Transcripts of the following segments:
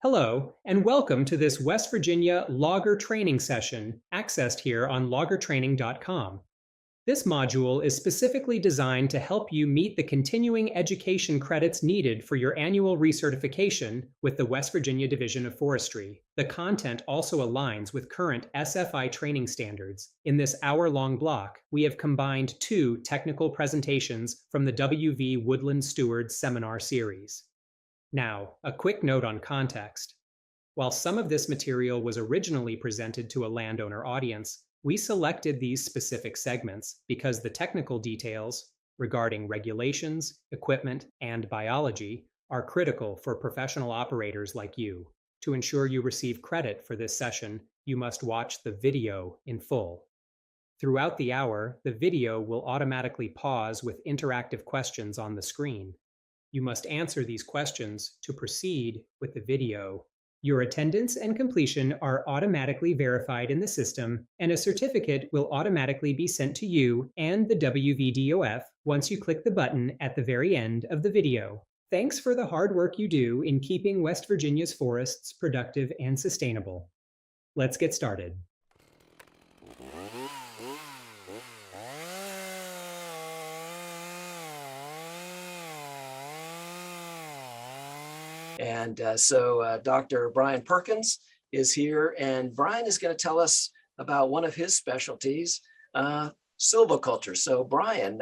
Hello, and welcome to this West Virginia logger training session accessed here on loggertraining.com. This module is specifically designed to help you meet the continuing education credits needed for your annual recertification with the West Virginia Division of Forestry. The content also aligns with current SFI training standards. In this hour-long block, we have combined two technical presentations from the WV Woodland Stewards Seminar Series. Now, a quick note on context. While some of this material was originally presented to a landowner audience, we selected these specific segments because the technical details regarding regulations, equipment, and biology are critical for professional operators like you. To ensure you receive credit for this session, you must watch the video in full. Throughout the hour, the video will automatically pause with interactive questions on the screen. You must answer these questions to proceed with the video. Your attendance and completion are automatically verified in the system, and a certificate will automatically be sent to you and the WVDOF once you click the button at the very end of the video. Thanks for the hard work you do in keeping West Virginia's forests productive and sustainable. Let's get started. And Dr. Brian Perkins is here, and Brian is going to tell us about one of his specialties, silviculture. So Brian,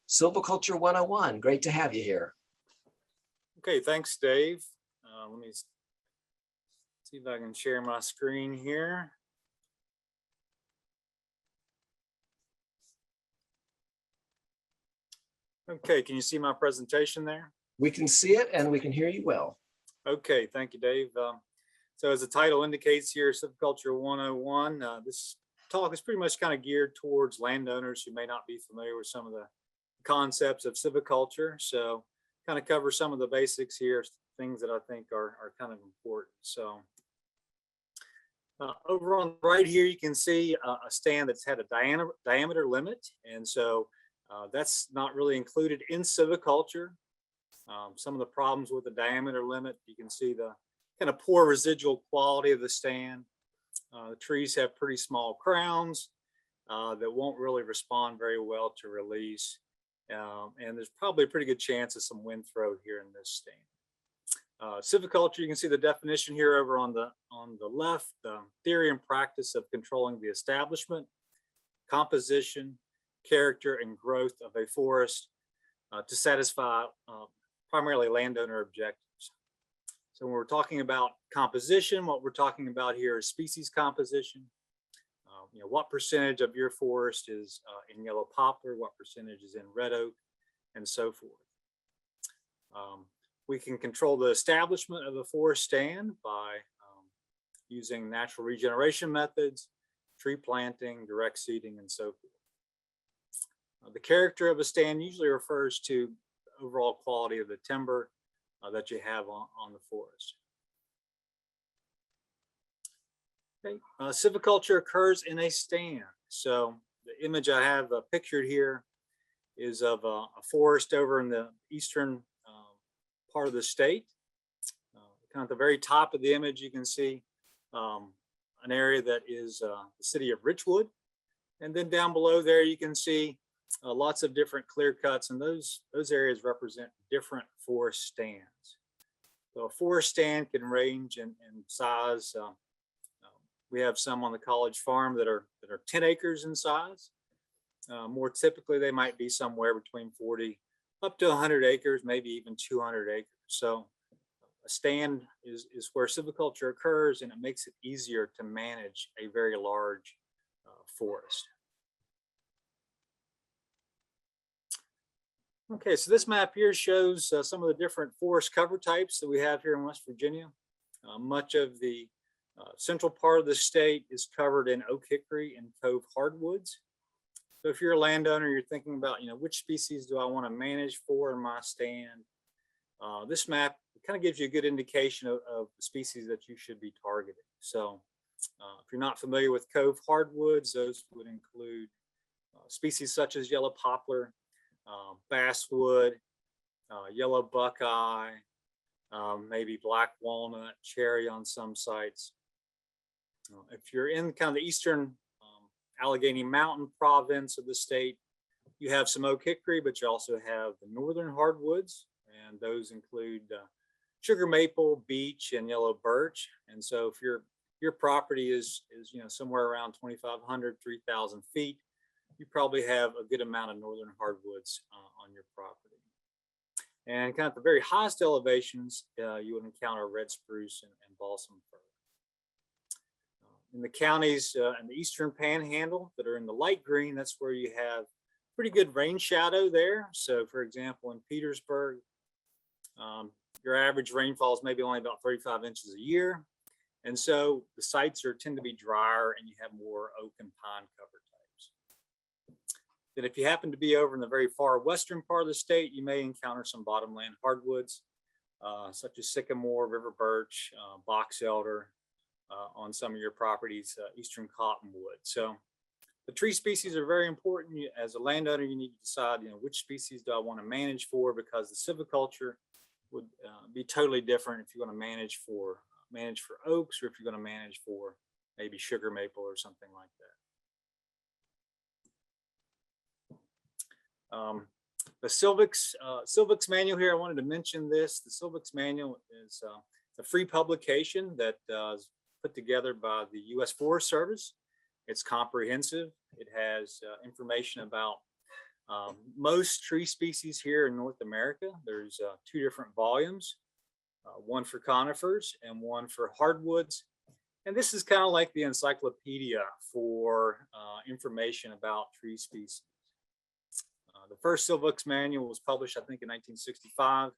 Silviculture 101, great to have you here. Okay, thanks, Dave. Let me see if I can share my screen here. Okay, can you see my presentation there? We can see it and we can hear you well. Okay, thank you, Dave. So as the title indicates here, Silviculture 101, this talk is pretty much kind of geared towards landowners who may not be familiar with some of the concepts of silviculture. So kind of cover some of the basics here, things that I think are kind of important. So over on the right here, you can see a stand that's had a diameter limit. And so that's not really included in silviculture. Some of the problems with the diameter limit, you can see the kind of poor residual quality of the stand. The trees have pretty small crowns that won't really respond very well to release. And there's probably a pretty good chance of some wind throw here in this stand. Silviculture, you can see the definition here over on the left, the theory and practice of controlling the establishment, composition, character, and growth of a forest to satisfy primarily landowner objectives. So when we're talking about composition, what we're talking about here is species composition. What percentage of your forest is in yellow poplar, what percentage is in red oak, and so forth. We can control the establishment of the forest stand by using natural regeneration methods, tree planting, direct seeding, and so forth. The character of a stand usually refers to overall quality of the timber that you have on the forest. Okay. Silviculture occurs in a stand. So the image I have pictured here is of a forest over in the eastern part of the state. Kind of at the very top of the image, you can see an area that is the city of Richwood. And then down below there, you can see lots of different clear cuts, and those areas represent different forest stands. So a forest stand can range in size. We have some on the college farm that are 10 acres in size. More typically, they might be somewhere between 40 up to 100 acres, maybe even 200 acres. So a stand is where silviculture occurs, and it makes it easier to manage a very large forest. Okay, so this map here shows some of the different forest cover types that we have here in West Virginia. Much of the central part of the state is covered in oak hickory and cove hardwoods. So if you're a landowner, you're thinking about, which species do I want to manage for in my stand? This map kind of gives you a good indication of the species that you should be targeting. So if you're not familiar with cove hardwoods, those would include species such as yellow poplar, basswood, yellow buckeye, maybe black walnut, cherry on some sites. If you're in kind of the eastern Allegheny Mountain province of the state, you have some oak hickory, but you also have the northern hardwoods, and those include sugar maple, beech, and yellow birch. And so if your property is somewhere around 2,500, 3,000 feet, you probably have a good amount of northern hardwoods on your property. And kind of at the very highest elevations, you would encounter red spruce and balsam fir. In the counties in the eastern panhandle that are in the light green, that's where you have pretty good rain shadow there. So for example, in Petersburg, your average rainfall is maybe only about 35 inches a year. And so the sites tend to be drier, and you have more oak and pine cover types. Then if you happen to be over in the very far western part of the state, you may encounter some bottomland hardwoods, such as sycamore, river birch, box elder, on some of your properties, eastern cottonwood. So the tree species are very important. As a landowner, you need to decide, which species do I want to manage for, because the silviculture would be totally different if you're going to manage for oaks, or if you're going to manage for maybe sugar maple or something like that. The Silvix manual here, I wanted to mention this. The Silvix manual is a free publication that is put together by the U.S. Forest Service. It's comprehensive. It has information about most tree species here in North America. There's 2 different volumes, one for conifers and one for hardwoods. And this is kind of like the encyclopedia for information about tree species. The first Silvix manual was published, I think, in 1965.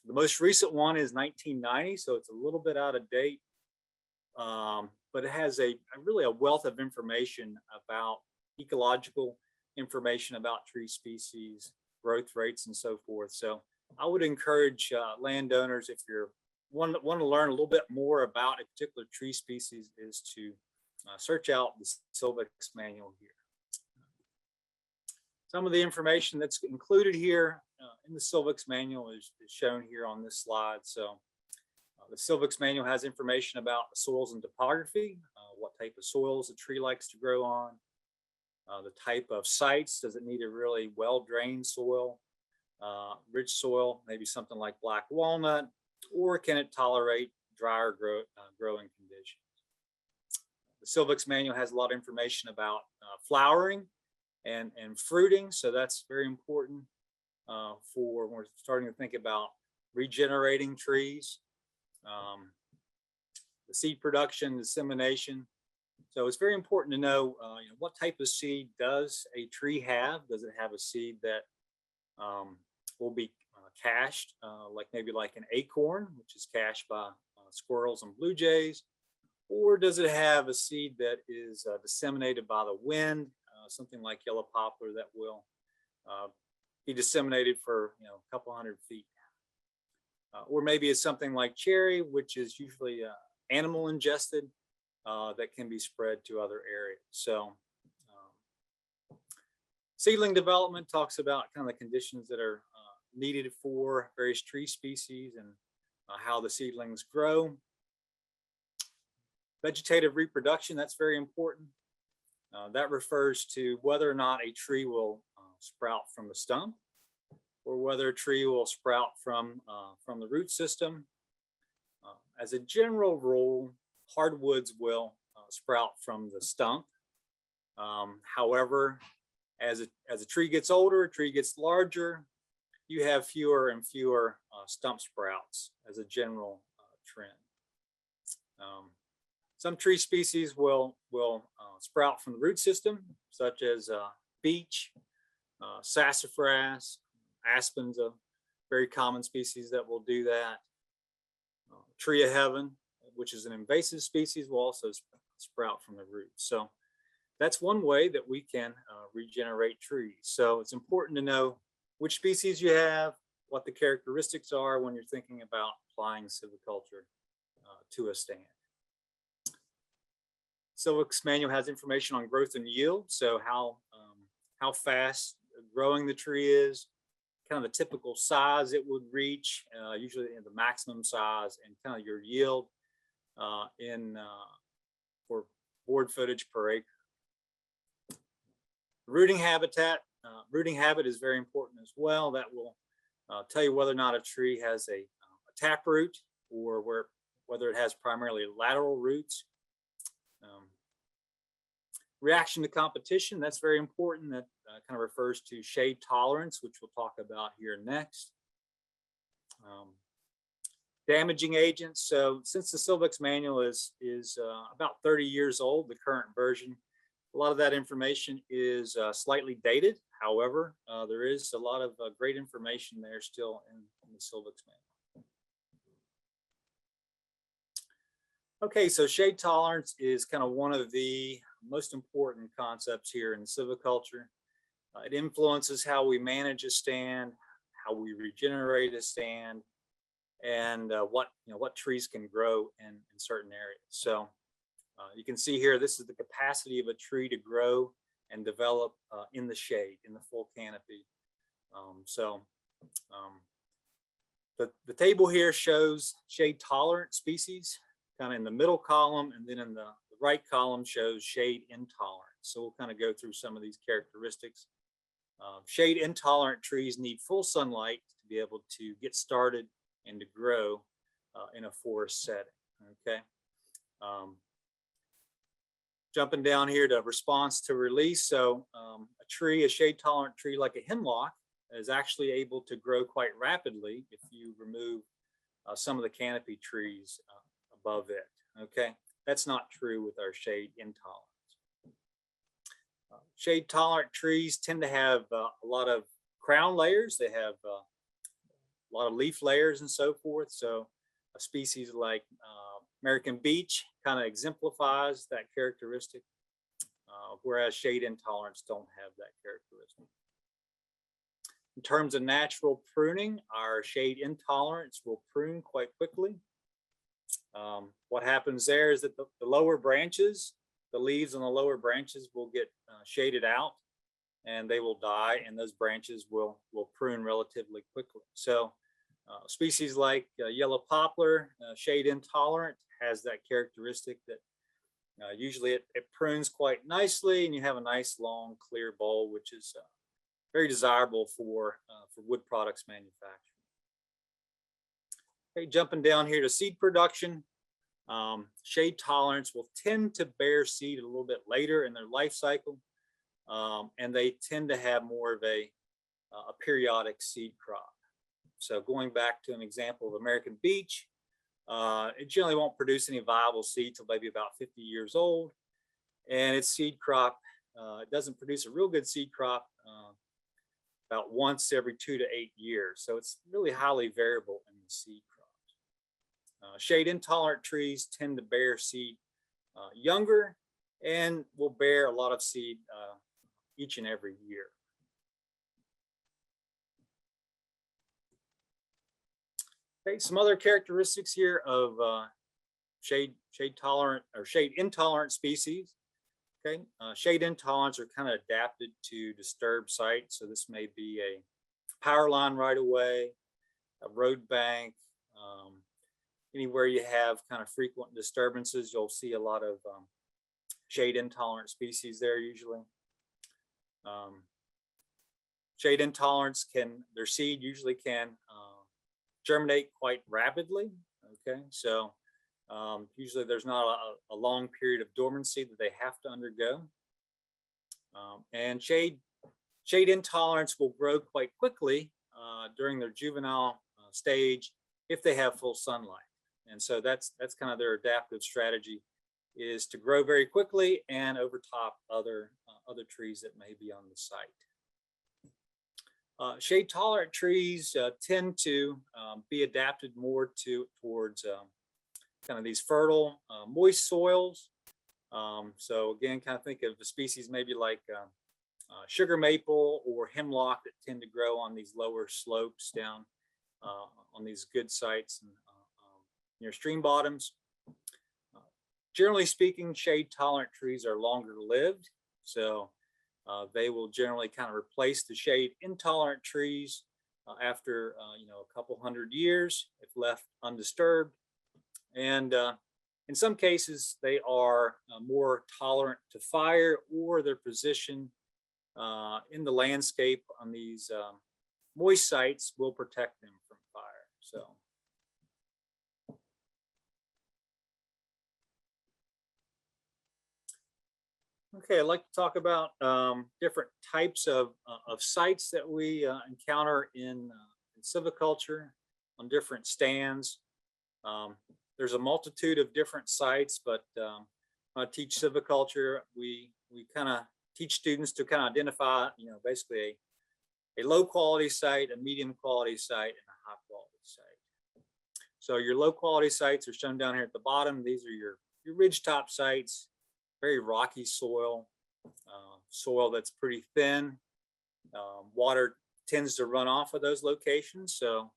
The most recent one is 1990, so it's a little bit out of date. But it has really a wealth of information about ecological information about tree species, growth rates, and so forth. So I would encourage landowners, if you want to learn a little bit more about a particular tree species, is to search out the Silvix manual here. Some of the information that's included here in the Silvix manual is shown here on this slide. So the Silvix manual has information about soils and topography, what type of soils a tree likes to grow on, the type of sites. Does it need a really well-drained soil, rich soil, maybe something like black walnut, or can it tolerate drier growing conditions? The Silvix manual has a lot of information about flowering and fruiting, so that's very important for when we're starting to think about regenerating trees. The seed production, dissemination. So it's very important to know, what type of seed does a tree have? Does it have a seed that will be cached, maybe like an acorn, which is cached by squirrels and blue jays? Or does it have a seed that is disseminated by the wind, something like yellow poplar that will be disseminated for a couple hundred feet? Or maybe it's something like cherry, which is usually animal ingested, that can be spread to other areas. So seedling development talks about kind of the conditions that are needed for various tree species and how the seedlings grow. Vegetative reproduction, that's very important. That refers to whether or not a tree will sprout from the stump, or whether a tree will sprout from the root system. As a general rule, hardwoods will sprout from the stump. However, as a tree gets older, a tree gets larger, you have fewer and fewer stump sprouts as a general trend. Some tree species will sprout from the root system, such as beech, sassafras. Aspen's a very common species that will do that. Tree of heaven, which is an invasive species, will also sprout from the roots. So that's one way that we can regenerate trees. So it's important to know which species you have, what the characteristics are when you're thinking about applying silviculture to a stand. Silvix manual has information on growth and yield, so how fast growing the tree is, kind of the typical size it would reach, usually in the maximum size, and kind of your yield for board footage per acre. Rooting habitat. Rooting habit is very important as well. That will tell you whether or not a tree has a taproot, or whether it has primarily lateral roots. Reaction to competition, that's very important. That kind of refers to shade tolerance, which we'll talk about here next. Damaging agents. So since the Silvix manual is about 30 years old, the current version, a lot of that information is slightly dated. However, there is a lot of great information there still in the Silvix manual. Okay, so shade tolerance is kind of one of the most important concepts here in silviculture. It influences how we manage a stand, how we regenerate a stand, and what trees can grow in certain areas. So you can see here, this is the capacity of a tree to grow and develop in the shade, in the full canopy. The table here shows shade tolerant species, kind of in the middle column, and then in the right column shows shade intolerant. So we'll kind of go through some of these characteristics. Shade intolerant trees need full sunlight to be able to get started and to grow in a forest setting. Okay. Jumping down here to response to release. So a shade tolerant tree like a hemlock is actually able to grow quite rapidly if you remove some of the canopy trees above it. Okay, that's not true with our shade intolerance. Shade tolerant trees tend to have a lot of crown layers. They have a lot of leaf layers and so forth. So a species like American beech kind of exemplifies that characteristic, whereas shade intolerance don't have that characteristic. In terms of natural pruning, our shade intolerance will prune quite quickly. What happens there is that the lower branches, the leaves on the lower branches will get shaded out, and they will die, and those branches will prune relatively quickly. So species like yellow poplar, shade intolerant, has that characteristic that usually it prunes quite nicely, and you have a nice long clear bowl, which is very desirable for wood products manufacturing. Okay, jumping down here to seed production. Shade tolerance will tend to bear seed a little bit later in their life cycle, and they tend to have more of a periodic seed crop. So going back to an example of American beech, it generally won't produce any viable seed till maybe about 50 years old, and its seed crop, it doesn't produce a real good seed crop about once every 2 to 8 years. So it's really highly variable in the seed crop. Shade intolerant trees tend to bear seed younger and will bear a lot of seed each and every year. Okay, some other characteristics here of shade tolerant or shade intolerant species. Okay, shade intolerants are kind of adapted to disturbed sites. So this may be a power line right away, a road bank, anywhere you have kind of frequent disturbances, you'll see a lot of shade intolerant species there usually. Shade intolerance their seed usually can germinate quite rapidly. Okay, so usually there's not a long period of dormancy that they have to undergo. And shade intolerance will grow quite quickly during their juvenile stage if they have full sunlight. And so that's kind of their adaptive strategy, is to grow very quickly and overtop other trees that may be on the site. Shade tolerant trees tend to be adapted more towards kind of these fertile, moist soils. So again, kind of think of the species maybe like sugar maple or hemlock that tend to grow on these lower slopes down on these good sites and near stream bottoms. Generally speaking, shade tolerant trees are longer lived. So they will generally kind of replace the shade intolerant trees after a couple hundred years if left undisturbed. And in some cases, they are more tolerant to fire, or their position in the landscape on these moist sites will protect them from fire. So. Okay, I'd like to talk about different types of sites that we encounter in silviculture on different stands. There's a multitude of different sites, but when I teach silviculture, we kind of teach students to kind of identify, basically a low quality site, a medium quality site, and a high quality site. So your low quality sites are shown down here at the bottom. These are your ridgetop sites. Very rocky soil, soil that's pretty thin. Water tends to run off of those locations, so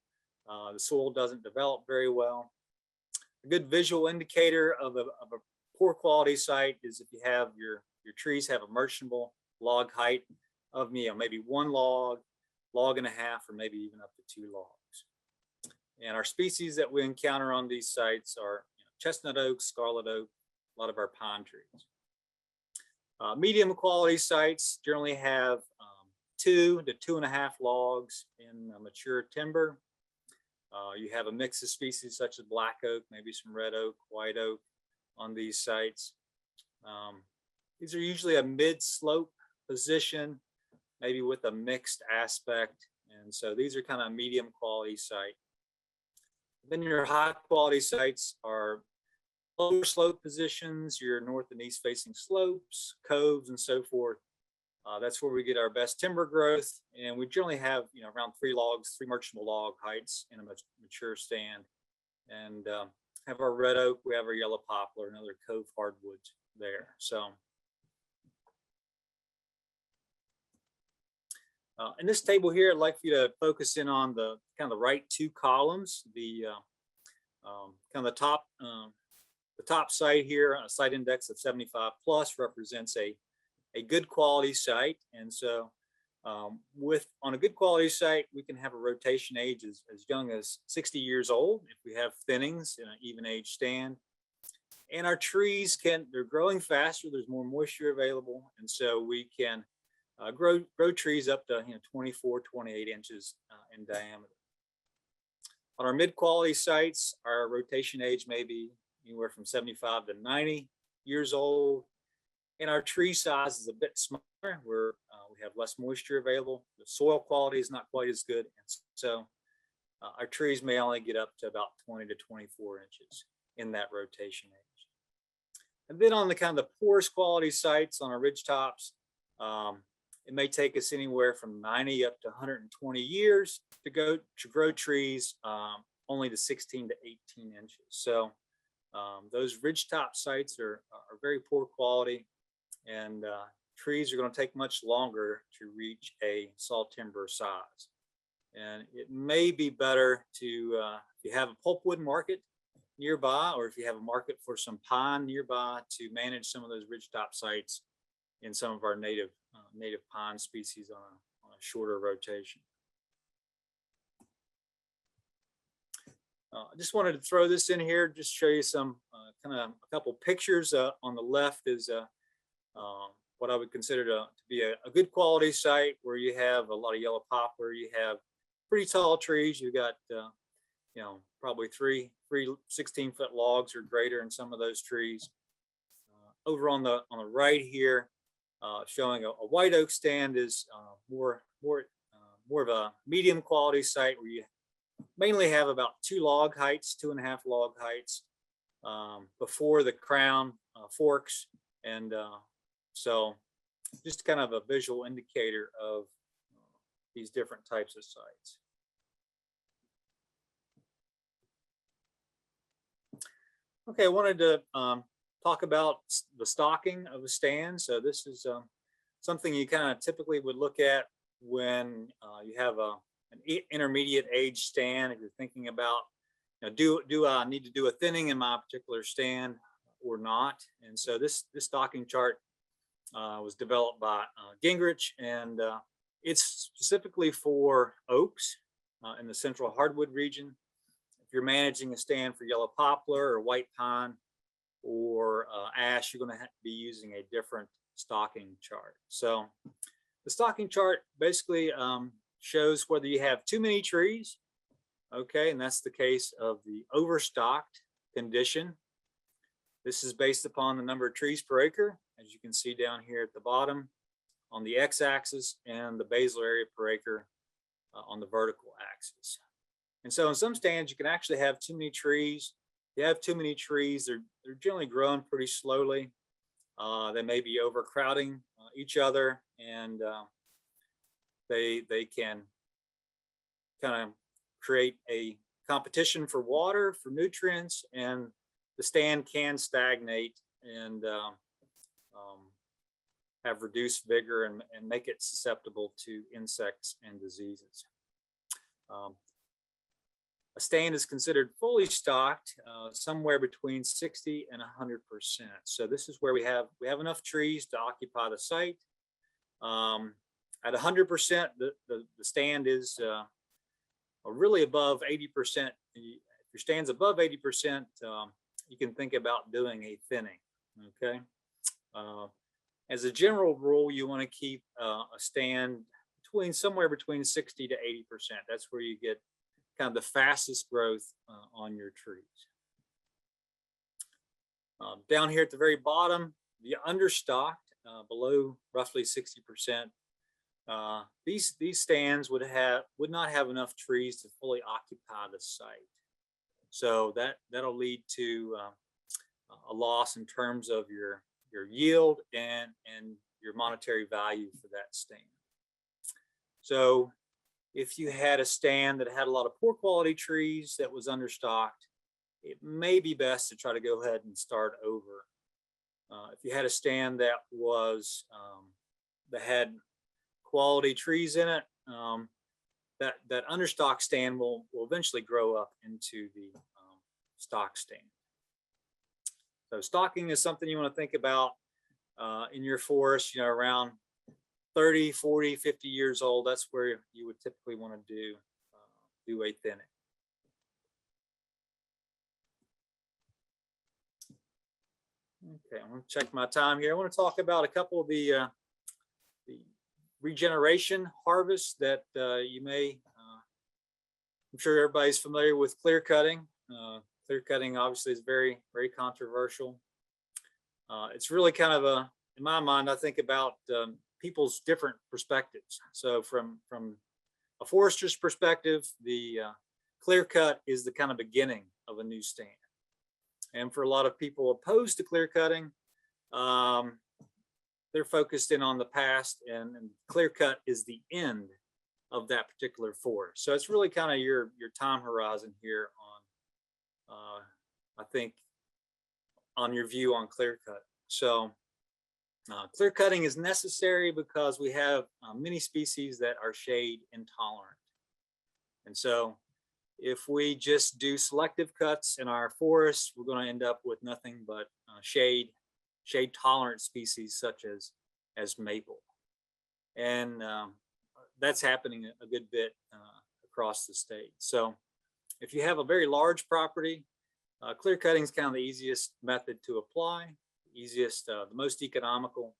the soil doesn't develop very well. A good visual indicator of a poor quality site is if you have your trees have a merchantable log height of maybe one log, log and a half, or maybe even up to 2 logs. And our species that we encounter on these sites are chestnut oak, scarlet oak, a lot of our pine trees. Medium quality sites generally have 2 to 2.5 logs in mature timber. You have a mix of species such as black oak, maybe some red oak, white oak on these sites. These are usually a mid-slope position, maybe with a mixed aspect. And so these are kind of medium quality site. Then your high quality sites are lower slope positions, your north and east facing slopes, coves, and so forth. That's where we get our best timber growth. And we generally have, around 3 merchantable log heights in a mature stand. And have our red oak, we have our yellow poplar, and other cove hardwoods there. So in this table here, I'd like for you to focus in on the kind of the right 2 columns. The kind of the top site here, a site index of 75 plus, represents a good quality site. And so on a good quality site, we can have a rotation age as young as 60 years old if we have thinnings in an even age stand. And our trees they're growing faster, there's more moisture available. And so we can grow trees up to 24, 28 inches in diameter. On our mid-quality sites, our rotation age may be anywhere from 75 to 90 years old. And our tree size is a bit smaller, where we have less moisture available. The soil quality is not quite as good. And so our trees may only get up to about 20 to 24 inches in that rotation age. And then on the kind of the poorest quality sites on our ridge tops, it may take us anywhere from 90 up to 120 years to grow trees only to 16 to 18 inches. So those ridgetop sites are very poor quality, and trees are going to take much longer to reach a saw timber size. And it may be better to, if you have a pulpwood market nearby, or if you have a market for some pine nearby, to manage some of those ridgetop sites in some of our native pine species on a shorter rotation. I just wanted to throw this in here, just show you some kind of a couple pictures. On the left is what I would consider to be a good quality site, where you have a lot of yellow poplar. You have pretty tall trees. You got probably three 16-foot logs or greater in some of those trees. Over on the right here, showing a white oak stand is more of a medium quality site, where you mainly have about 2 log heights, 2.5 log heights before the crown forks. And so just kind of a visual indicator of these different types of sites. Okay, I wanted to talk about the stocking of a stand. So this is something you kind of typically would look at when you have an intermediate age stand. If you're thinking about, do I need to do a thinning in my particular stand or not? And so this stocking chart was developed by Gingrich, and it's specifically for oaks. in the central hardwood region. If you're managing a stand for yellow poplar or white pine or ash, you're going to be using a different stocking chart. So the stocking chart basically shows whether you have too many trees, okay, and that's the case of the overstocked condition. This is based upon the number of trees per acre, as you can see down here at the bottom on the x-axis, and the basal area per acre on the vertical axis. And so in some stands, you can actually have too many trees. If you have too many trees, they're generally growing pretty slowly. They may be overcrowding each other, and they can kind of create a competition for water, for nutrients, and the stand can stagnate and have reduced vigor and make it susceptible to insects and diseases. A stand is considered fully stocked somewhere between 60 and 100%. So this is where we have enough trees to occupy the site. At 100%, the stand is really above 80%. If your stand's above 80%, you can think about doing a thinning, okay? As a general rule, you want to keep a stand somewhere between 60 to 80%. That's where you get kind of the fastest growth on your trees. Down here at the very bottom, the understocked, below roughly 60%. These stands would not have enough trees to fully occupy the site. So that'll lead to a loss in terms of your yield and your monetary value for that stand. So if you had a stand that had a lot of poor quality trees that was understocked, it may be best to try to go ahead and start over. If you had a stand that that had quality trees in it, that understocked stand will eventually grow up into the stock stand. So stocking is something you want to think about in your forest, around 30, 40, 50 years old. That's where you would typically want to do a thinning. Okay, I'm going to check my time here. I want to talk about a couple of the regeneration harvests that you may, I'm sure everybody's familiar with clear cutting. Clear cutting obviously is very, very controversial. It's really kind of in my mind, I think about people's different perspectives. So from a forester's perspective, the clear cut is the kind of beginning of a new stand. And for a lot of people opposed to clear cutting, they're focused in on the past, and clear cut is the end of that particular forest. So it's really kind of your time horizon here on, I think, on your view on clear cut. So clear cutting is necessary because we have many species that are shade intolerant. And so if we just do selective cuts in our forests, we're going to end up with nothing but shade tolerant species such as maple. And that's happening a good bit across the state. So if you have a very large property, clear cutting is kind of the easiest method to apply, the most economical.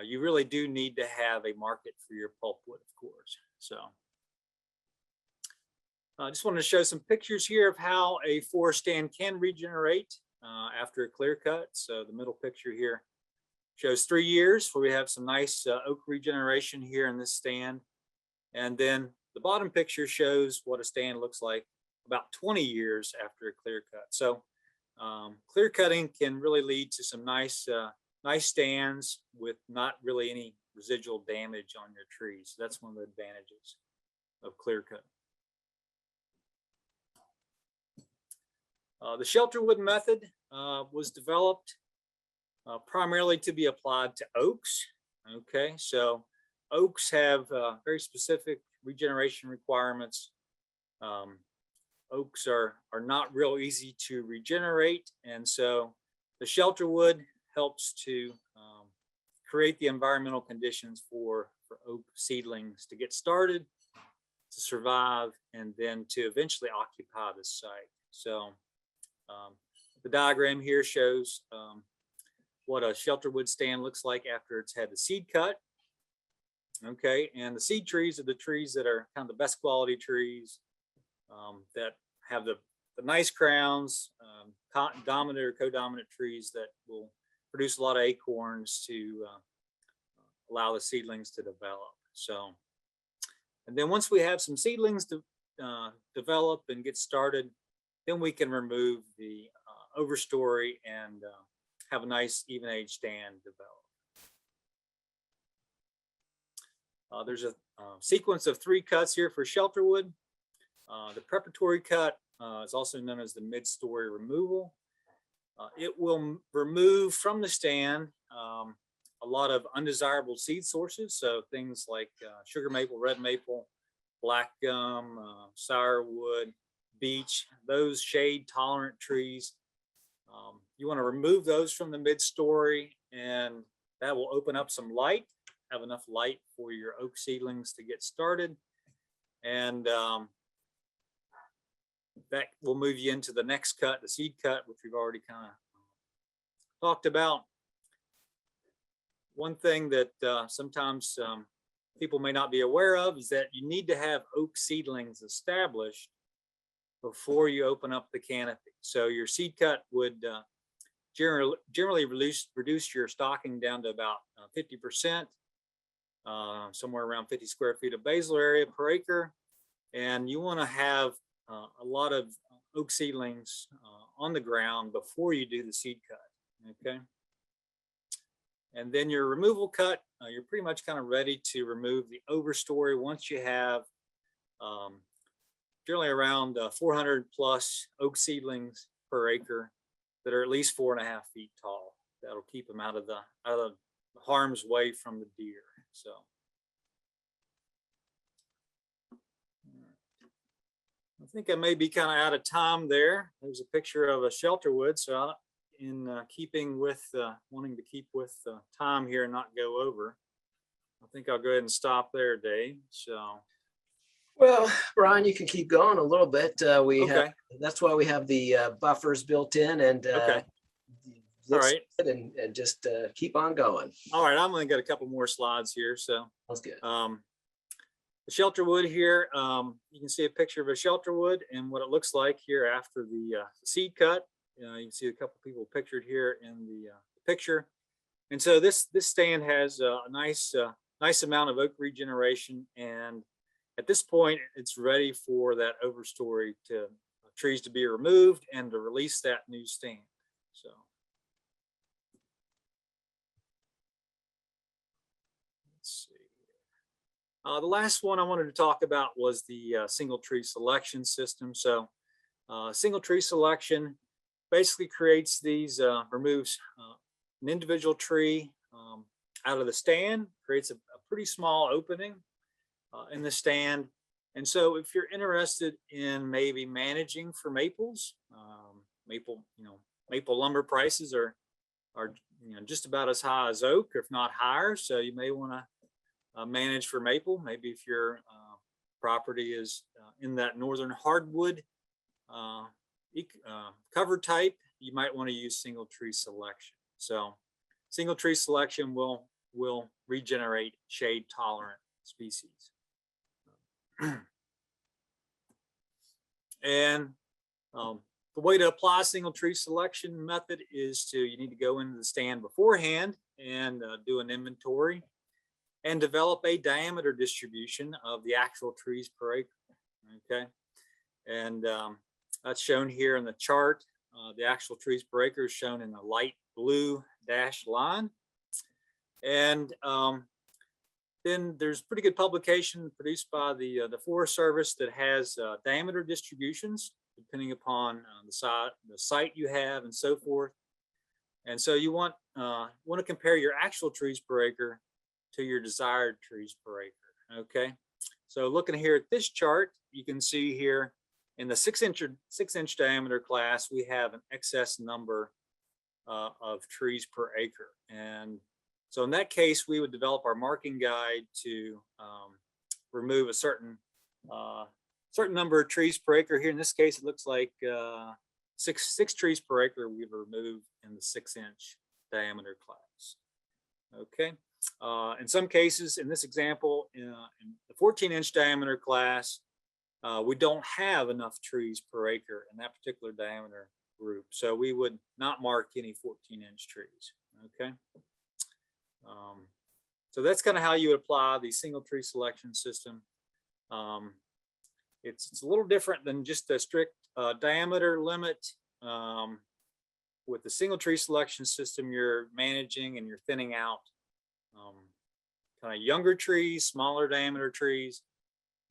You really do need to have a market for your pulpwood, of course. So I just wanted to show some pictures here of how a forest stand can regenerate after a clear cut. So the middle picture here shows 3 years where we have some nice oak regeneration here in this stand. And then the bottom picture shows what a stand looks like about 20 years after a clear cut. So clear cutting can really lead to some nice stands with not really any residual damage on your trees. So that's one of the advantages of clear cutting. The shelter wood method was developed primarily to be applied to oaks. Okay, so oaks have very specific regeneration requirements. Oaks are not real easy to regenerate, and so the shelter wood helps to create the environmental conditions for oak seedlings to get started to survive and then to eventually occupy the site. So the diagram here shows what a shelterwood stand looks like after it's had the seed cut. Okay, and the seed trees are the trees that are kind of the best quality trees that have the nice crowns, dominant or codominant trees that will produce a lot of acorns to allow the seedlings to develop. So, and then once we have some seedlings to develop and get started, then we can remove the overstory and have a nice even age stand develop. There's a sequence of 3 cuts here for shelterwood. The preparatory cut is also known as the mid-story removal. It will remove from the stand a lot of undesirable seed sources. So things like sugar maple, red maple, black gum, sourwood, beech, those shade tolerant trees. You want to remove those from the mid-story, and that will open up some light, have enough light for your oak seedlings to get started. And that will move you into the next cut, the seed cut, which we've already kind of talked about. One thing that sometimes people may not be aware of is that you need to have oak seedlings established before you open up the canopy. So your seed cut would generally reduce your stocking down to about 50%, somewhere around 50 square feet of basal area per acre. And you want to have a lot of oak seedlings on the ground before you do the seed cut, okay? And then your removal cut, you're pretty much kind of ready to remove the overstory once you have generally around 400 plus oak seedlings per acre that are at least 4.5 feet tall. That'll keep them out of the harm's way from the deer. So. I think I may be kind of out of time there. There's a picture of a shelterwood. So in keeping with wanting to keep with time here and not go over, I think I'll go ahead and stop there, Dave. So. Well, Brian, you can keep going a little bit. That's why we have the buffers built in, and okay. All right. And just keep on going. All right, I'm going to get a couple more slides here. So that's good. The shelterwood here, you can see a picture of a shelterwood and what it looks like here after the seed cut. You can see a couple people pictured here in the picture. And so this stand has a nice amount of oak regeneration, and at this point, it's ready for that overstory trees to be removed and to release that new stand. So. Let's see. The last one I wanted to talk about was the single tree selection system. So single tree selection basically creates these, removes an individual tree out of the stand, creates a pretty small opening in the stand. And so if you're interested in maybe managing for maples, maple lumber prices are just about as high as oak, if not higher. So you may want to manage for maple. Maybe if your property is in that northern hardwood cover type, you might want to use single tree selection. So single tree selection will regenerate shade tolerant species. And the way to apply single tree selection method is you need to go into the stand beforehand and do an inventory and develop a diameter distribution of the actual trees per acre. Okay, and that's shown here in the chart. The actual trees per acre is shown in the light blue dashed line. And then there's pretty good publication produced by the Forest Service that has diameter distributions depending upon the site you have and so forth. And so you want to compare your actual trees per acre to your desired trees per acre. Okay, so looking here at this chart, you can see here in the 6-inch diameter class, we have an excess number of trees per acre. And so in that case, we would develop our marking guide to remove a certain certain number of trees per acre. Here in this case, it looks like six trees per acre we've removed in the 6-inch diameter class. Okay. In some cases, in this example, in the 14-inch diameter class, we don't have enough trees per acre in that particular diameter group. So we would not mark any 14-inch trees. Okay. So that's kind of how you would apply the single tree selection system. It's a little different than just a strict diameter limit. With the single tree selection system, you're managing and you're thinning out kind of younger trees, smaller diameter trees,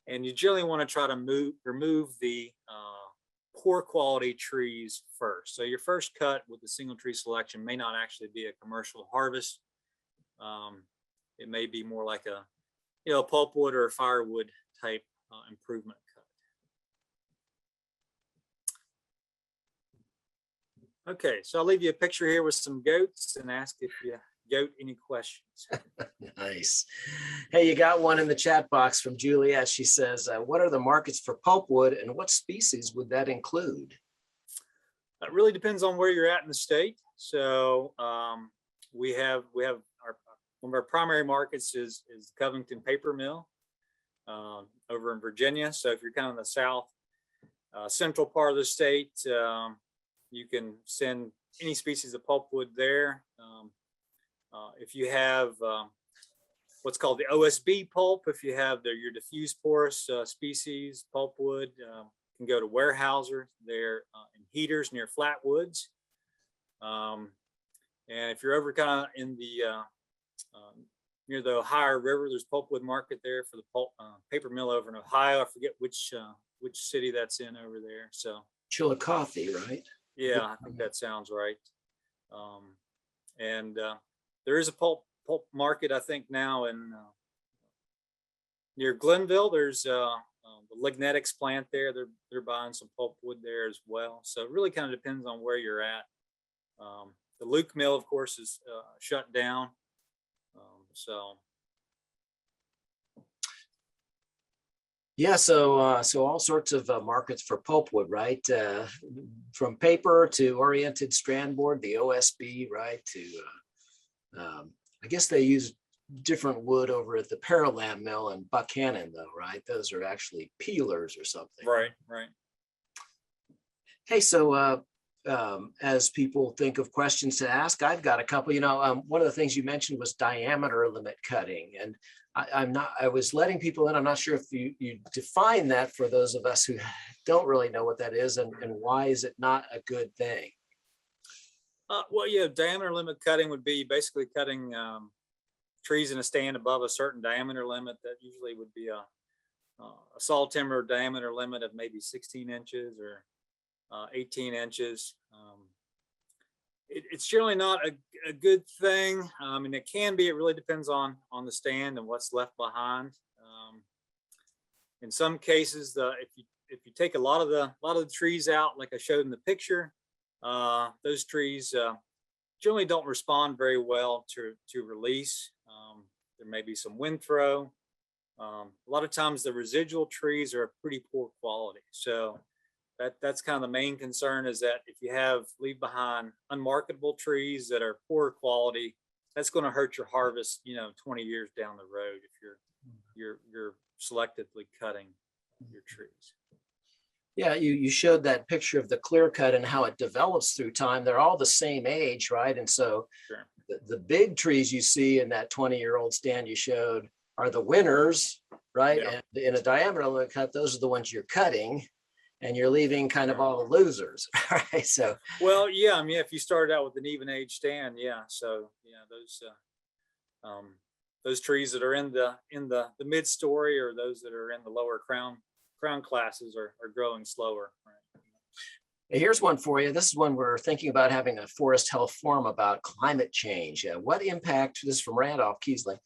and you generally want to try to remove the poor quality trees first. So your first cut with the single tree selection may not actually be a commercial harvest. It may be more like a pulpwood or a firewood type improvement cut. Okay, so I'll leave you a picture here with some goats and ask if you goat any questions. Nice. Hey, you got one in the chat box from Juliet. She says, what are the markets for pulpwood and what species would that include? It really depends on where you're at in the state. So we have one of our primary markets is Covington Paper Mill over in Virginia. So if you're kind of in the south central part of the state, you can send any species of pulpwood there. If you have what's called the OSB pulp, if you have your diffuse porous species pulpwood, can go to Weyerhaeuser. They're in heaters near Flatwoods. And if you're over kind of in the near the Ohio River, there's pulpwood market there for the paper mill over in Ohio. I forget which city that's in over there. So Chillicothe, right? Yeah, I think that sounds right. And there is a pulp market, I think, now in near Glenville. There's the Lignetics plant there. They're buying some pulpwood there as well. So it really kind of depends on where you're at. The Luke mill, of course, is shut down. Yeah, so all sorts of markets for pulpwood, right? From paper to oriented strand board, the OSB, right? To I guess they use different wood over at the Pearland mill in Buchanan, though, right? Those are actually peelers or something. Right. Hey, so as people think of questions to ask, I've got a couple. One of the things you mentioned was diameter limit cutting, and I was letting people in. I'm not sure if you define that for those of us who don't really know what that is, and why is it not a good thing? Well, yeah, diameter limit cutting would be basically cutting trees in a stand above a certain diameter limit. That usually would be a saw timber diameter limit of maybe 16 inches or 18 inches. It's generally not a good thing. And it can be. It really depends on the stand and what's left behind. In some cases, if you take a lot of the trees out, like I showed in the picture, those trees generally don't respond very well to release. There may be some wind throw. A lot of times the residual trees are pretty poor quality. So that's kind of the main concern, is that if you leave behind unmarketable trees that are poor quality, that's going to hurt your harvest, 20 years down the road if you're selectively cutting your trees. Yeah, you showed that picture of the clear cut and how it develops through time. They're all the same age, right? And so Sure. the big trees you see in that 20-year-old stand you showed are the winners, right? Yeah. And in a diameter limit cut, those are the ones you're cutting, and you're leaving kind of all the losers, right? So, well, yeah, I mean, if you started out with an even age stand, yeah. So, those trees that are in the mid-story, or those that are in the lower crown classes are growing slower. Right? Here's one for you. This is one we're thinking about having a forest health forum about climate change. What impact, this is from Randolph Keesley,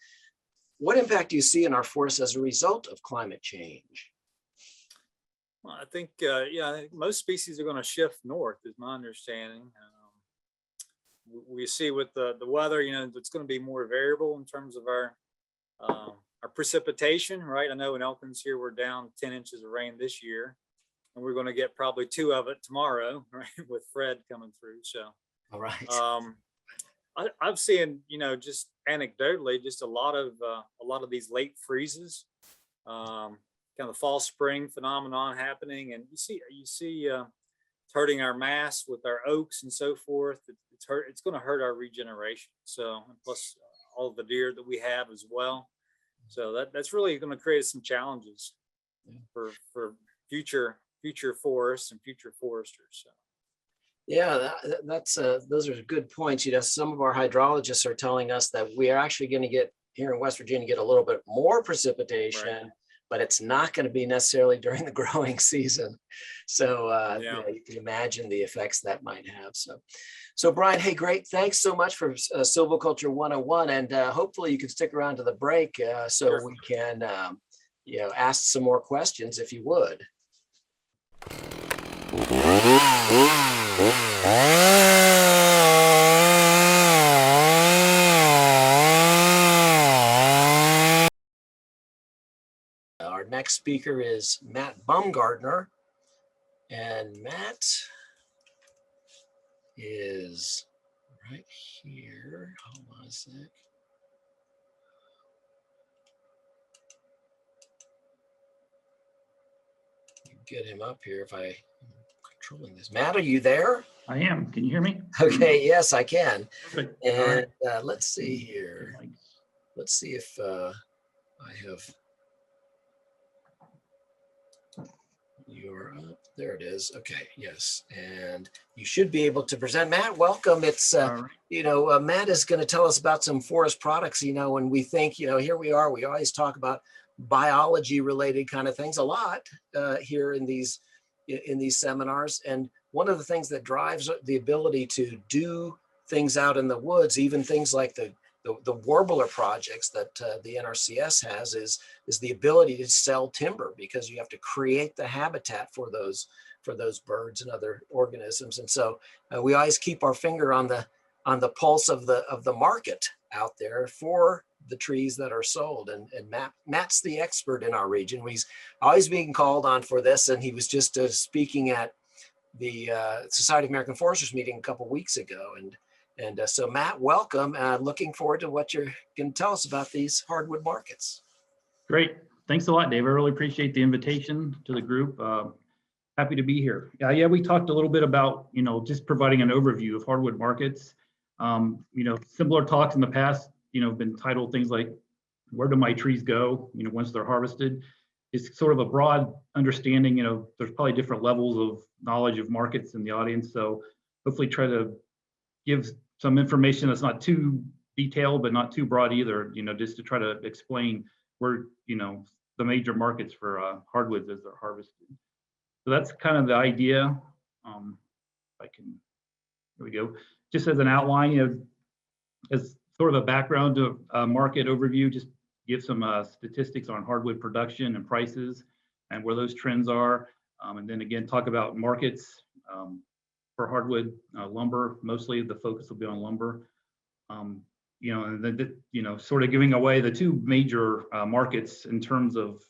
what impact do you see in our forests as a result of climate change? Well, I think, I think most species are going to shift north, is my understanding. We see with the weather, it's going to be more variable in terms of our precipitation, right? I know in Elkins here, we're down 10 inches of rain this year, and we're going to get probably 2 of it tomorrow, right? With Fred coming through. So, All right. I've seen, just anecdotally, just a lot of these late freezes, kind of fall spring phenomenon happening, and you see it's hurting our mass with our oaks and so forth. It's going to hurt our regeneration. So, and plus all of the deer that we have as well. So that's really going to create some challenges for future forests and future foresters. So. Yeah, that's those are good points. Some of our hydrologists are telling us that we are actually going to get here in West Virginia, get a little bit more precipitation, right, but it's not going to be necessarily during the growing season. So you can imagine the effects that might have. So Brian, hey, great. Thanks so much for Silviculture 101. And hopefully you can stick around to the break so sure, we can ask some more questions if you would. Our next speaker is Matt Bumgardner, and Matt is right here. Hold on a sec. Get him up here if I'm controlling this. Matt, are you there? I am. Can you hear me? Okay, yes, I can. Perfect. And let's see here. Let's see if I have you're up. There it is. Okay, yes. And you should be able to present. Matt, welcome. It's, right. Matt is going to tell us about some forest products, when we think, here we are, we always talk about biology related kind of things a lot here in these seminars. And one of the things that drives the ability to do things out in the woods, even things like the warbler projects that the NRCS has is the ability to sell timber, because you have to create the habitat for those birds and other organisms. And so we always keep our finger on the pulse of the market out there for the trees that are sold. And Matt's the expert in our region. He's always being called on for this. And he was just speaking at the Society of American Foresters meeting a couple of weeks ago. And so Matt, welcome. Looking forward to what you're going to tell us about these hardwood markets. Great. Thanks a lot, Dave. I really appreciate the invitation to the group. Happy to be here. Yeah, we talked a little bit about, just providing an overview of hardwood markets. Similar talks in the past, been titled things like, where do my trees go, once they're harvested? It's sort of a broad understanding, there's probably different levels of knowledge of markets in the audience. So hopefully try to give some information that's not too detailed, but not too broad either, just to try to explain where, the major markets for hardwoods as they're harvested. So that's kind of the idea. Here we go. Just as an outline, as sort of a background to market overview, just give some statistics on hardwood production and prices and where those trends are. And then again, talk about markets for hardwood lumber. Mostly the focus will be on lumber. And then, sort of giving away the two major markets in terms of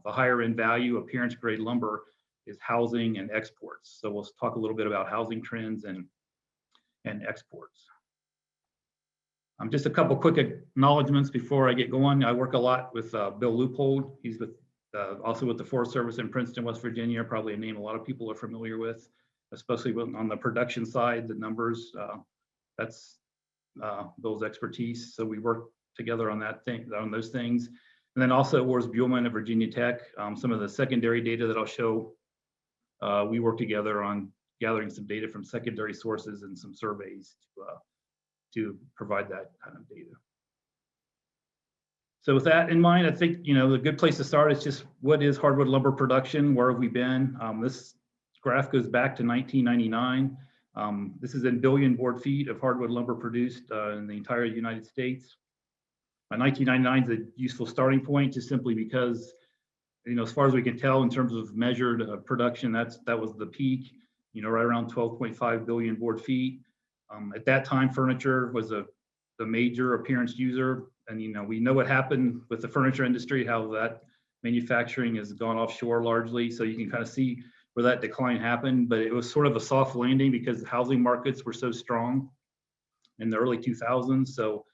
the higher end value, appearance grade lumber is housing and exports. So we'll talk a little bit about housing trends and exports. Just a couple quick acknowledgements before I get going. I work a lot with Bill Loopold. He's also with the Forest Service in Princeton, West Virginia, probably a name a lot of people are familiar with, especially on the production side, the numbers. That's Bill's expertise. So we work together on those things. And then also Urs Buhlman at Virginia Tech. Some of the secondary data that I'll show, we work together on gathering some data from secondary sources and some surveys to provide that kind of data. So with that in mind, I think, the good place to start is just what is hardwood lumber production? Where have we been? This graph goes back to 1999. This is in billion board feet of hardwood lumber produced in the entire United States. 1999 is a useful starting point, just simply because, as far as we can tell in terms of measured production, that was the peak, right around 12.5 billion board feet. At that time, furniture was a the major appearance user. And, we know what happened with the furniture industry, how that manufacturing has gone offshore largely. So you can kind of see where that decline happened, but it was sort of a soft landing because housing markets were so strong in the early 2000s. So,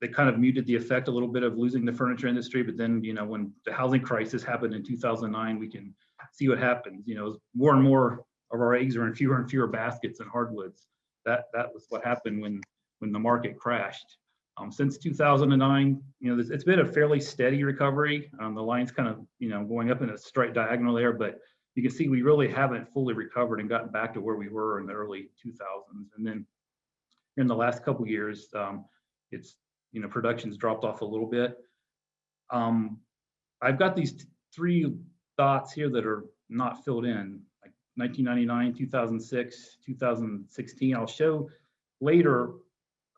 they kind of muted the effect a little bit of losing the furniture industry. But then, when the housing crisis happened in 2009, we can see what happens. More and more of our eggs are in fewer and fewer baskets and hardwoods. That was what happened when the market crashed. Since 2009, it's been a fairly steady recovery. The line's kind of, going up in a straight diagonal there, but you can see we really haven't fully recovered and gotten back to where we were in the early 2000s. And then in the last couple of years, it's, production's dropped off a little bit. I've got these 3 dots here that are not filled in, like 1999, 2006, 2016. I'll show later.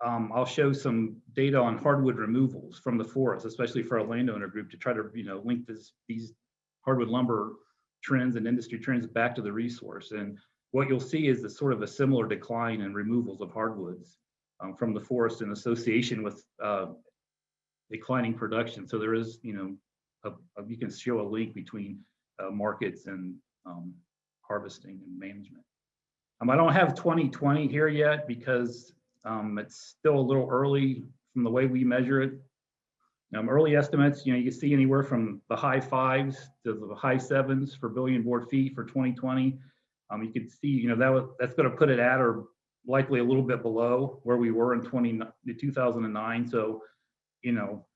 I'll show some data on hardwood removals from the forest, especially for our landowner group, to try to link these hardwood lumber trends and industry trends back to the resource. And what you'll see is sort of a similar decline in removals of hardwoods from the forest in association with declining production. So there is, you can show a link between markets and harvesting and management. I don't have 2020 here yet because it's still a little early from the way we measure it. Early estimates, you can see anywhere from the high 5s to the high 7s for billion board feet for 2020. You can see, that's going to put it at or likely a little bit below where we were in 2009. So,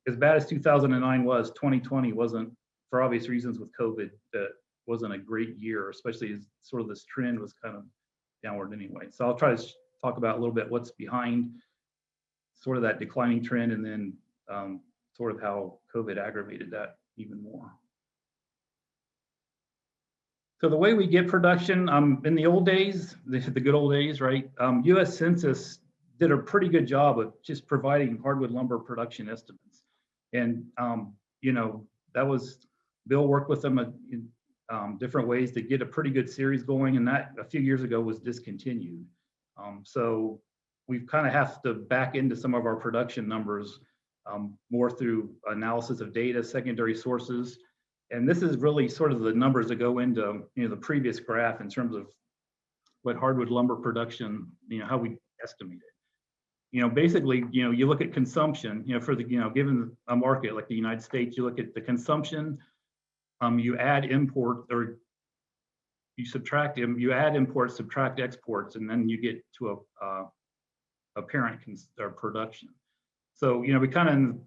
as bad as 2009 was, 2020 wasn't, for obvious reasons with COVID, that wasn't a great year, especially as sort of this trend was kind of downward anyway. So I'll try to talk about a little bit what's behind sort of that declining trend, and then sort of how COVID aggravated that even more. So the way we get production, in the old days, the good old days, right? U.S. Census did a pretty good job of just providing hardwood lumber production estimates. And, that was, Bill worked with them in different ways to get a pretty good series going. And that a few years ago was discontinued. So we've kind of have to back into some of our production numbers more through analysis of data, secondary sources. And this is really sort of the numbers that go into, the previous graph in terms of what hardwood lumber production, how we estimate it. Basically, you look at consumption, for the, given a market like the United States, you look at the consumption, you add import, or you subtract them, you add imports, subtract exports, and then you get to a parent or production. So, we kind of,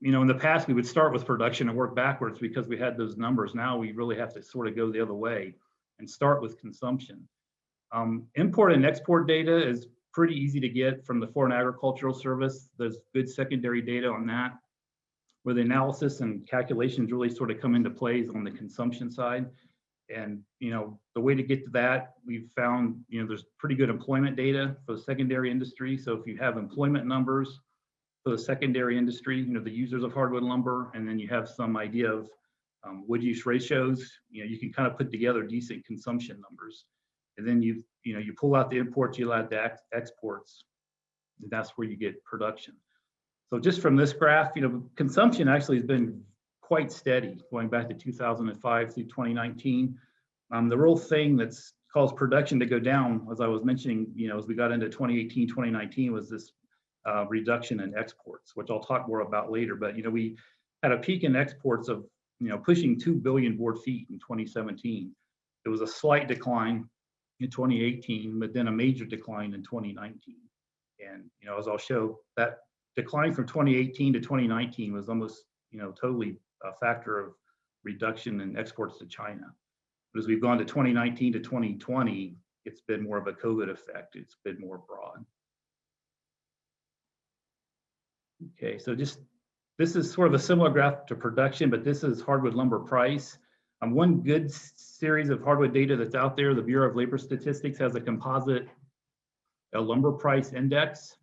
in the past, we would start with production and work backwards because we had those numbers. Now we really have to sort of go the other way and start with consumption. Import and export data is pretty easy to get from the Foreign Agricultural Service. There's good secondary data on that, where the analysis and calculations really sort of come into play on the consumption side. And, the way to get to that, we've found, there's pretty good employment data for the secondary industry. So if you have employment numbers for the secondary industry, the users of hardwood lumber, and then you have some idea of wood use ratios, you can kind of put together decent consumption numbers. And then you pull out the imports, you add the exports, and that's where you get production. So just from this graph, consumption actually has been quite steady going back to 2005 through 2019. The real thing that's caused production to go down, as I was mentioning, as we got into 2018, 2019, was this reduction in exports, which I'll talk more about later. But, we had a peak in exports of, pushing 2 billion board feet in 2017. It was a slight decline in 2018, but then a major decline in 2019. And, as I'll show, that decline from 2018 to 2019 was almost, totally a factor of reduction in exports to China. But as we've gone to 2019 to 2020, it's been more of a COVID effect. It's been more broad. Okay, so this is sort of a similar graph to production, but this is hardwood lumber price. One good series of hardwood data that's out there, the Bureau of Labor Statistics has a composite lumber price index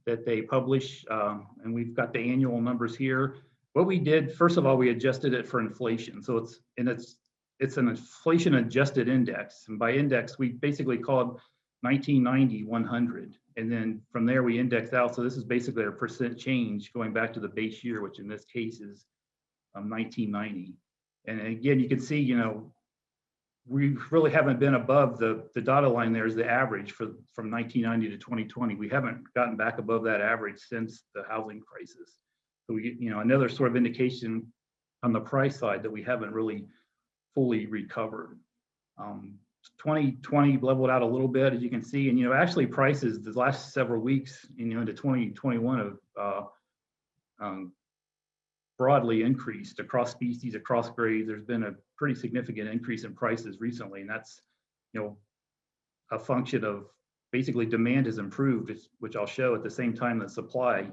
that they publish, and we've got the annual numbers here. What we did, first of all, we adjusted it for inflation. So it's an inflation adjusted index, and by index we basically called 1990 100. And then from there we index out. So this is basically a percent change going back to the base year, which in this case is 1990. And again, you can see, we really haven't been above the dotted line. There is the average from 1990 to 2020. We haven't gotten back above that average since the housing crisis. So we get, another sort of indication on the price side that we haven't really fully recovered. 2020 leveled out a little bit, as you can see, and actually prices the last several weeks, into 2021 have broadly increased across species, across grades. There's been a pretty significant increase in prices recently, and that's a function of basically demand has improved, which I'll show at the same time that supply,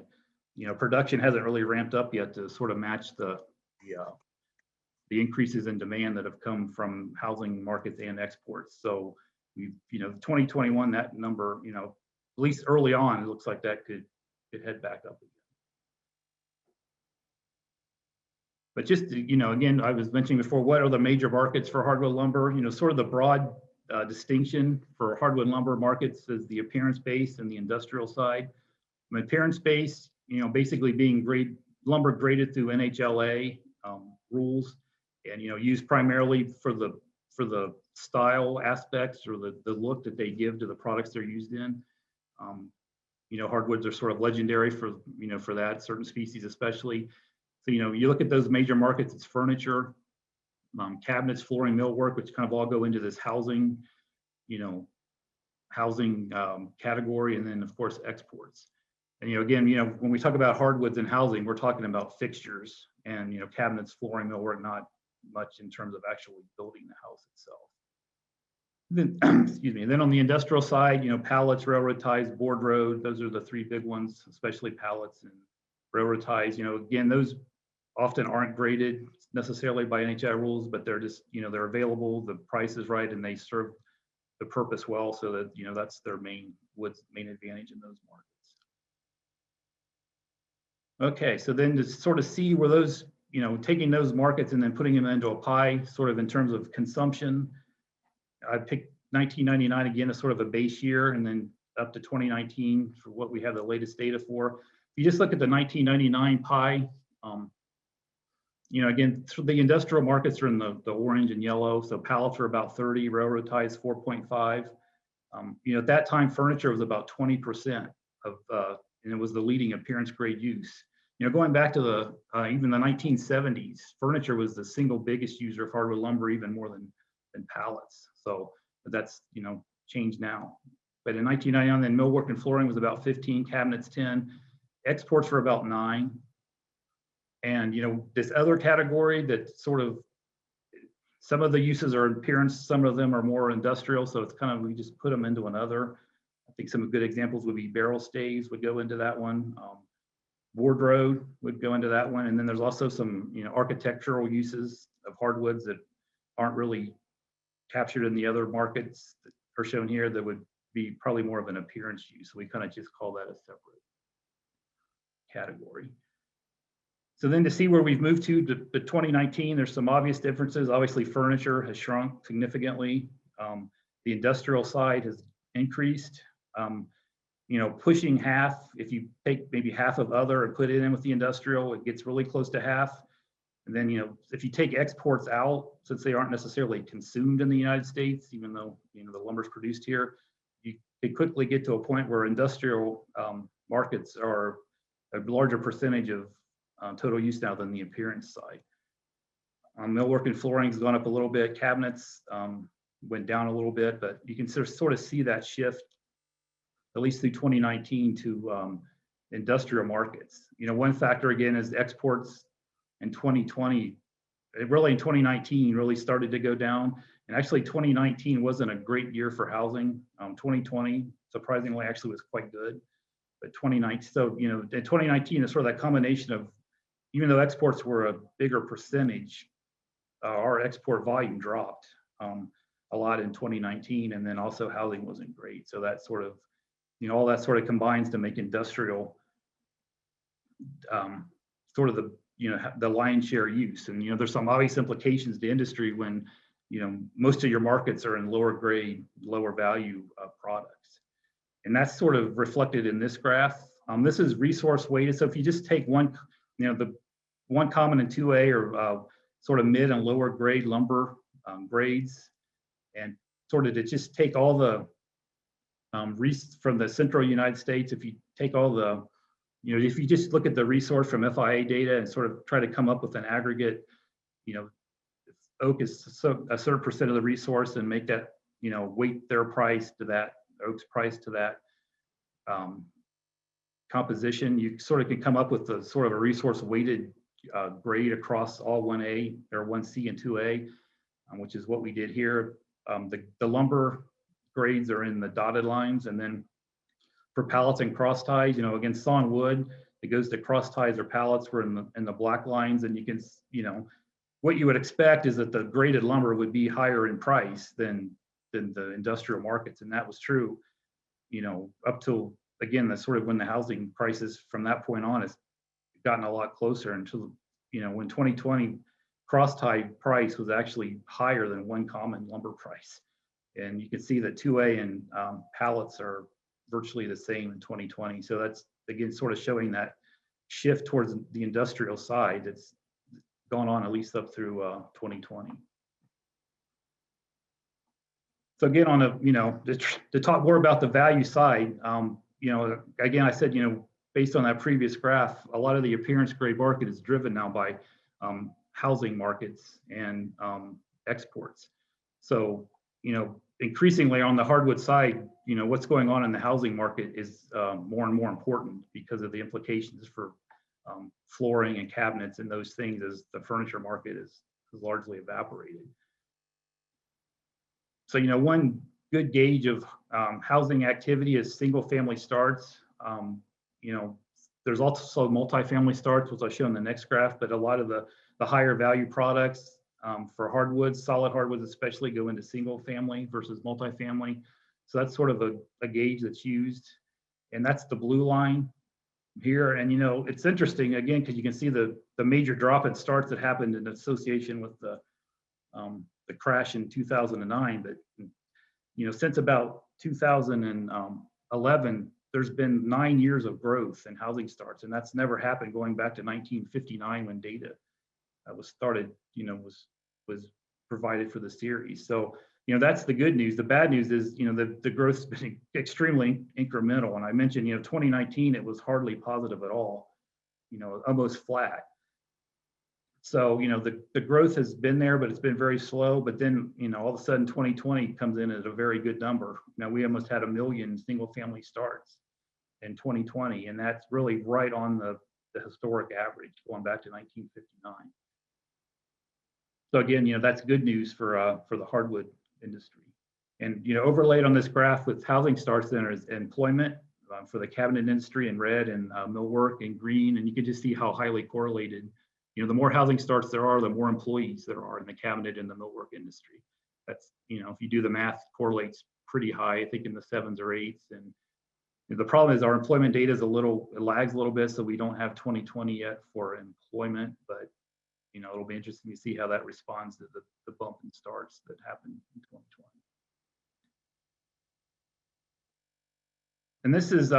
production hasn't really ramped up yet to sort of match the increases in demand that have come from housing markets and exports. So we, 2021, that number, at least early on, it looks like that could head back up again. But just, again, I was mentioning before, what are the major markets for hardwood lumber? Sort of the broad distinction for hardwood lumber markets is the appearance-based and the industrial side. Appearance-based, basically being lumber graded through NHLA rules, and used primarily for the style aspects or the look that they give to the products they're used in. Hardwoods are sort of legendary for for that, certain species especially. So you look at those major markets, it's furniture, cabinets, flooring, millwork, which kind of all go into this housing category, and then of course exports. And again, when we talk about hardwoods and housing, we're talking about fixtures and cabinets, flooring, millwork, not much in terms of actually building the house itself. Then, excuse me. And then on the industrial side, pallets, railroad ties, board road, those are the three big ones, especially pallets and railroad ties. Again, those often aren't graded necessarily by NHI rules, but they're just, they're available, the price is right, and they serve the purpose well, so that, that's their main advantage in those markets. Okay, so then to sort of see where those, taking those markets and then putting them into a pie, sort of in terms of consumption, I picked 1999 again as sort of a base year, and then up to 2019 for what we have the latest data for. If you just look at the 1999 pie, again, the industrial markets are in the orange and yellow, so pallets are about 30, railroad ties 4.5. At that time, furniture was about 20% of, and it was the leading appearance grade use. Going back to the even the 1970s, furniture was the single biggest user of hardwood lumber, even more than pallets. So that's changed now. But in 1999, then millwork and flooring was about 15, cabinets 10, exports were about 9. And this other category that sort of, some of the uses are appearance, some of them are more industrial. So it's kind of, we just put them into another. I think some good examples would be barrel staves would go into that one. Wardrobe would go into that one. And then there's also some architectural uses of hardwoods that aren't really captured in the other markets that are shown here that would be probably more of an appearance use. So we kind of just call that a separate category. So then to see where we've moved to 2019, there's some obvious differences. Obviously, furniture has shrunk significantly. The industrial side has increased. Pushing half, if you take maybe half of other and put it in with the industrial, it gets really close to half. And then, if you take exports out, since they aren't necessarily consumed in the United States, even though, the lumber's produced here, they quickly get to a point where industrial markets are a larger percentage of total use now than the appearance side. Millwork and flooring has gone up a little bit. Cabinets went down a little bit, but you can sort of see that shift, at least through 2019, to industrial markets. One factor again is exports in 2020. Really in 2019 really started to go down, and actually 2019 wasn't a great year for housing. 2020 surprisingly actually was quite good, but 2019. So in 2019 is sort of that combination of, even though exports were a bigger percentage, our export volume dropped a lot in 2019, and then also housing wasn't great. So that sort of, all that sort of combines to make industrial sort of the lion's share use. And there's some obvious implications to industry when most of your markets are in lower grade, lower value products. And that's sort of reflected in this graph. This is resource weighted. So if you just take one, the one common and 2A or sort of mid and lower grade lumber grades, and sort of to just take all the from the central United States, if you take all the, if you just look at the resource from FIA data and sort of try to come up with an aggregate, oak is a certain percent of the resource and make that, weight their price to that, oak's price to that composition, you sort of can come up with a sort of a resource weighted grade across all 1A or 1C and 2A, which is what we did here. The lumber grades are in the dotted lines, and then for pallets and cross ties, again, sawn wood, it goes to cross ties or pallets were in the black lines, and you can, what you would expect is that the graded lumber would be higher in price than the industrial markets, and that was true, up till, again, that's sort of when the housing prices from that point on has gotten a lot closer until, when 2020 cross tie price was actually higher than one common lumber price. And you can see that 2A and pallets are virtually the same in 2020. So that's, again, sort of showing that shift towards the industrial side that's gone on at least up through 2020. So again, on to talk more about the value side, again, I said, based on that previous graph, a lot of the appearance grade market is driven now by housing markets and exports. So, increasingly on the hardwood side, what's going on in the housing market is more and more important because of the implications for flooring and cabinets and those things as the furniture market is largely evaporated. So, one good gauge of housing activity is single family starts. There's also multifamily starts, which I'll show in the next graph, but a lot of the higher value products for hardwoods, solid hardwoods especially, go into single family versus multifamily. So that's sort of a gauge that's used. And that's the blue line here. And, it's interesting, again, because you can see the major drop in starts that happened in association with the crash in 2009. But, since about 2011, there's been 9 years of growth in housing starts. And that's never happened going back to 1959 when data was started, was provided for the series. So, that's the good news. The bad news is, the growth's been extremely incremental. And I mentioned, 2019, it was hardly positive at all, almost flat. So, the growth has been there, but it's been very slow. But then, all of a sudden 2020 comes in at a very good number. Now we almost had 1 million single family starts in 2020. And that's really right on the historic average going back to 1959. So again, that's good news for the hardwood industry. And overlaid on this graph with housing starts then is employment for the cabinet industry in red and millwork in green. And you can just see how highly correlated. The more housing starts there are, the more employees there are in the cabinet and the millwork industry. That's, if you do the math, correlates pretty high, I think in the 7s or 8s. And the problem is our employment data is it lags a little bit, so we don't have 2020 yet for employment, but it'll be interesting to see how that responds to the bump in starts that happened in 2020. And this is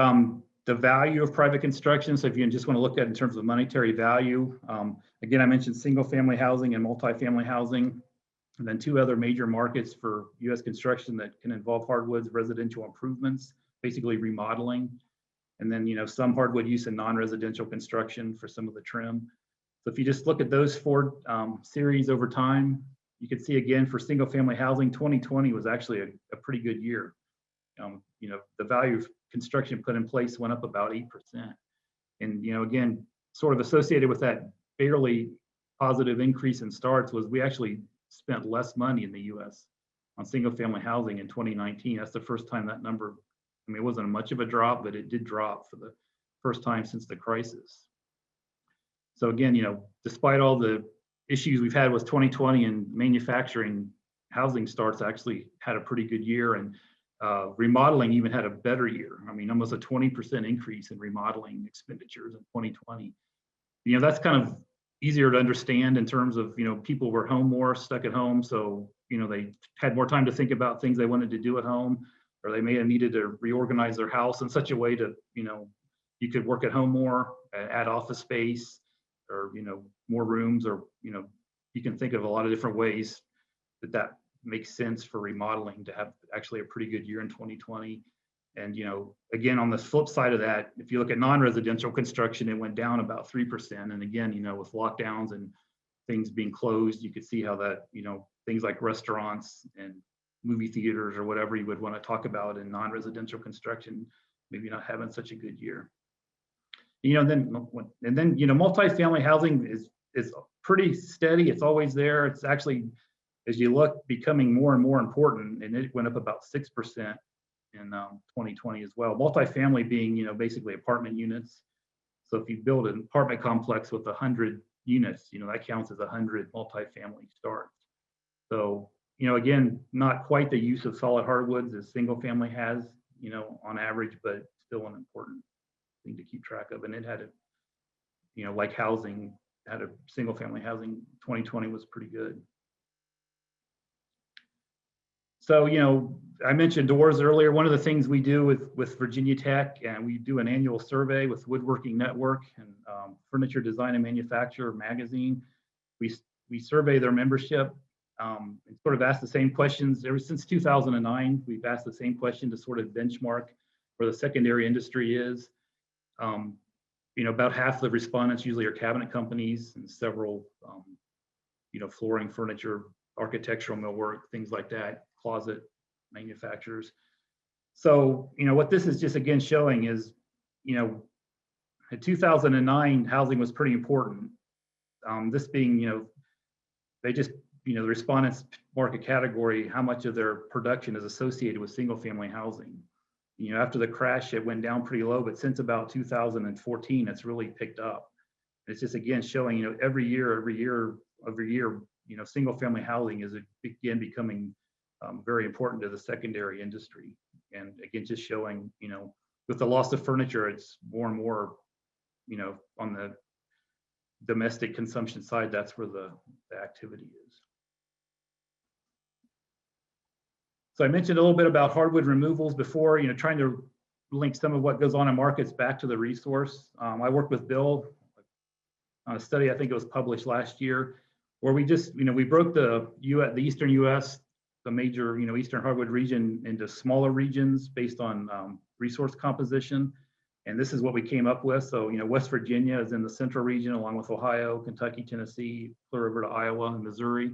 the value of private construction. So if you just want to look at it in terms of monetary value, again, I mentioned single family housing and multifamily housing, and then 2 other major markets for US construction that can involve hardwoods, residential improvements, basically remodeling, and then some hardwood use in non-residential construction for some of the trim. So if you just look at those 4 series over time, you can see again for single family housing, 2020 was actually a pretty good year. The value of construction put in place went up about 8%. And again, sort of associated with that barely positive increase in starts was we actually spent less money in the US on single family housing in 2019. That's the first time that number, it wasn't much of a drop, but it did drop for the first time since the crisis. So again, despite all the issues we've had with 2020 and manufacturing, housing starts actually had a pretty good year, and remodeling even had a better year. Almost a 20% increase in remodeling expenditures in 2020. That's kind of easier to understand in terms of, people were home more, stuck at home. So, they had more time to think about things they wanted to do at home. or they may have needed to reorganize their house in such a way to, you could work at home more, add office space, or, more rooms, or, you can think of a lot of different ways that makes sense for remodeling to have actually a pretty good year in 2020. And, again, on the flip side of that, if you look at non-residential construction, it went down about 3%. And again, with lockdowns and things being closed, you could see how that, things like restaurants and movie theaters or whatever you would want to talk about in non-residential construction, maybe not having such a good year. Then multifamily housing is pretty steady. It's always there. It's actually, as you look, becoming more and more important, and it went up about 6% in 2020 as well. Multifamily being, basically apartment units. So if you build an apartment complex with 100 units, that counts as 100 multifamily starts. So, again, not quite the use of solid hardwoods as single family has, on average, but still an important thing to keep track of. And it had a, like housing, had a single family housing, 2020 was pretty good. So, I mentioned doors earlier. One of the things we do with Virginia Tech, and we do an annual survey with Woodworking Network and Furniture Design and Manufacturer magazine. We survey their membership and sort of ask the same questions. Ever since 2009, we've asked the same question to sort of benchmark where the secondary industry is. About half of the respondents usually are cabinet companies and several, flooring, furniture, architectural millwork, things like that, closet manufacturers. So, what this is just again showing is, in 2009, housing was pretty important. This being, they just, the respondents mark a category, how much of their production is associated with single family housing. After the crash, it went down pretty low, but since about 2014, it's really picked up. It's just again showing, every year, single family housing is again becoming very important to the secondary industry. And again, just showing, with the loss of furniture, it's more and more, on the domestic consumption side, that's where the activity is. So I mentioned a little bit about hardwood removals before, trying to link some of what goes on in markets back to the resource. I worked with Bill on a study, I think it was published last year, where we just, we broke the Eastern US, the major, Eastern hardwood region into smaller regions based on resource composition. And this is what we came up with. So, West Virginia is in the central region, along with Ohio, Kentucky, Tennessee, clear over to Iowa and Missouri,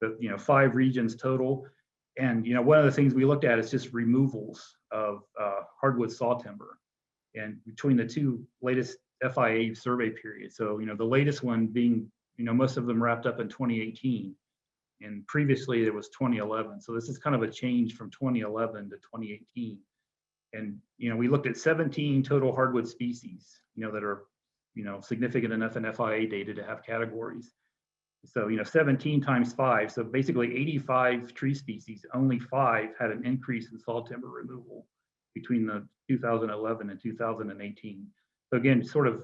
but, 5 regions total. And, one of the things we looked at is just removals of hardwood saw timber. And between the two latest FIA survey periods, so, the latest one being, most of them wrapped up in 2018. And previously it was 2011. So this is kind of a change from 2011 to 2018. And, we looked at 17 total hardwood species, that are, significant enough in FIA data to have categories. So, 17 times 5. So basically 85 tree species, only 5 had an increase in saw timber removal between the 2011 and 2018. So again, sort of,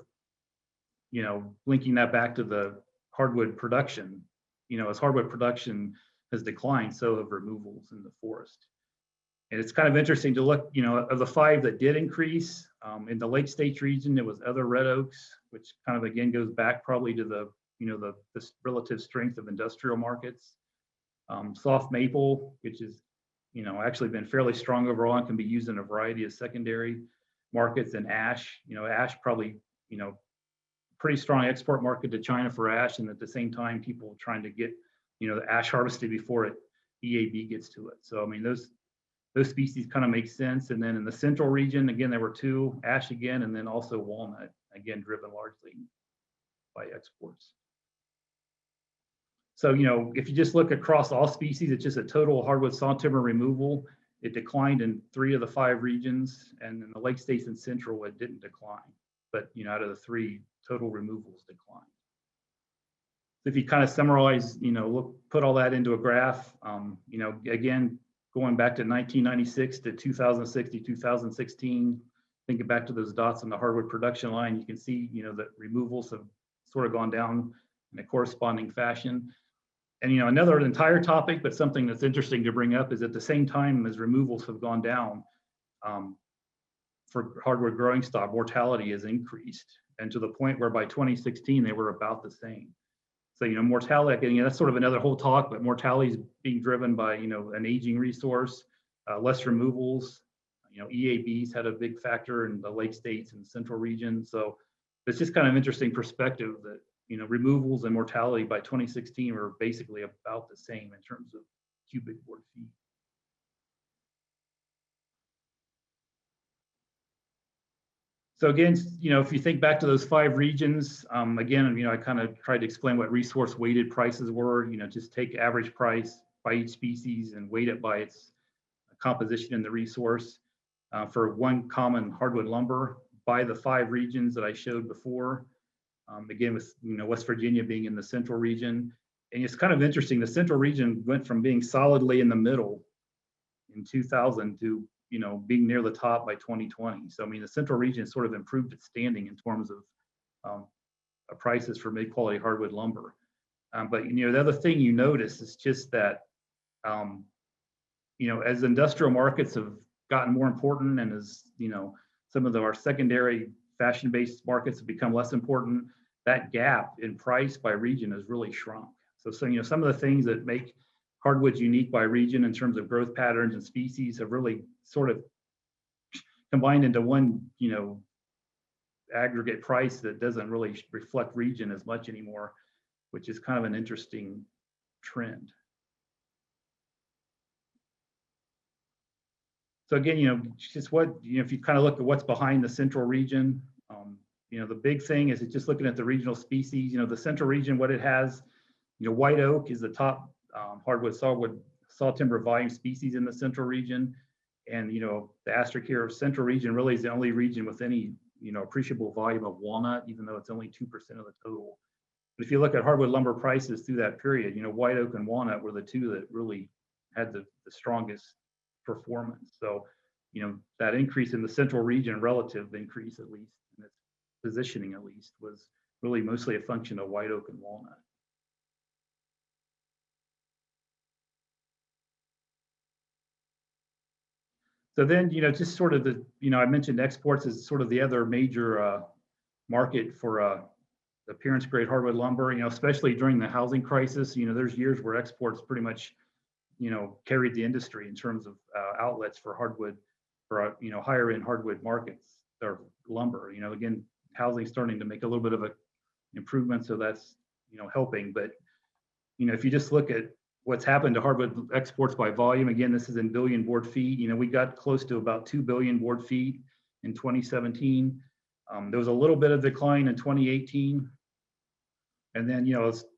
linking that back to the hardwood production, as hardwood production has declined, so have removals in the forest. And it's kind of interesting to look, of the 5 that did increase, in the Lake States region, it was other red oaks, which kind of again goes back probably to the, the relative strength of industrial markets. Soft maple, which is, actually been fairly strong overall and can be used in a variety of secondary markets. And ash, ash probably, pretty strong export market to China for ash, and at the same time, people trying to get, the ash harvested before EAB gets to it. So I mean, those species kind of make sense. And then in the central region, again, there were 2, ash again, and then also walnut, again, driven largely by exports. So, if you just look across all species, it's just a total hardwood saw timber removal. It declined in 3 of the 5 regions, and in the Lake States and Central, it didn't decline. But, out of the 3, total removals declined. So if you kind of summarize, put all that into a graph, again, going back to 1996 to 2006 to 2016, thinking back to those dots on the hardwood production line, you can see, that removals have sort of gone down in a corresponding fashion. And another entire topic, but something that's interesting to bring up, is at the same time as removals have gone down for hardwood growing stock, mortality has increased, and to the point where by 2016 they were about the same. So mortality, that's sort of another whole talk, but mortality is being driven by an aging resource, less removals. EABs had a big factor in the lake states and central region. So it's just kind of interesting perspective that removals and mortality by 2016 were basically about the same in terms of cubic board feet. So again, if you think back to those 5 regions, again, I kind of tried to explain what resource weighted prices were. Just take average price by each species and weight it by its composition in the resource. For one common hardwood lumber by the 5 regions that I showed before. Again, with West Virginia being in the central region. And it's kind of interesting, the central region went from being solidly in the middle in 2000 to being near the top by 2020. So the central region sort of improved its standing in terms of prices for mid-quality hardwood lumber. But the other thing you notice is just that as industrial markets have gotten more important, and as some of our secondary fashion-based markets have become less important, that gap in price by region has really shrunk. So some of the things that make hardwoods unique by region in terms of growth patterns and species have really sort of combined into one aggregate price that doesn't really reflect region as much anymore, which is kind of an interesting trend. So again, just what, if you kind of look at what's behind the central region, the big thing is just looking at the regional species. The central region, what it has, white oak is the top hardwood saw timber volume species in the central region. And, the asterisk here of central region really is the only region with any, appreciable volume of walnut, even though it's only 2% of the total. But if you look at hardwood lumber prices through that period, white oak and walnut were the 2 that really had the strongest performance. So, that increase in the central region, relative increase at least, in its positioning at least, was really mostly a function of white oak and walnut. So then, just sort of the, I mentioned exports as sort of the other major market for appearance grade hardwood lumber, especially during the housing crisis. There's years where exports pretty much carried the industry in terms of outlets for hardwood, for higher end hardwood markets or lumber. Again, housing starting to make a little bit of a improvement, so that's helping. But if you just look at what's happened to hardwood exports by volume, again, this is in billion board feet. We got close to about 2 billion board feet in 2017. There was a little bit of decline in 2018, and then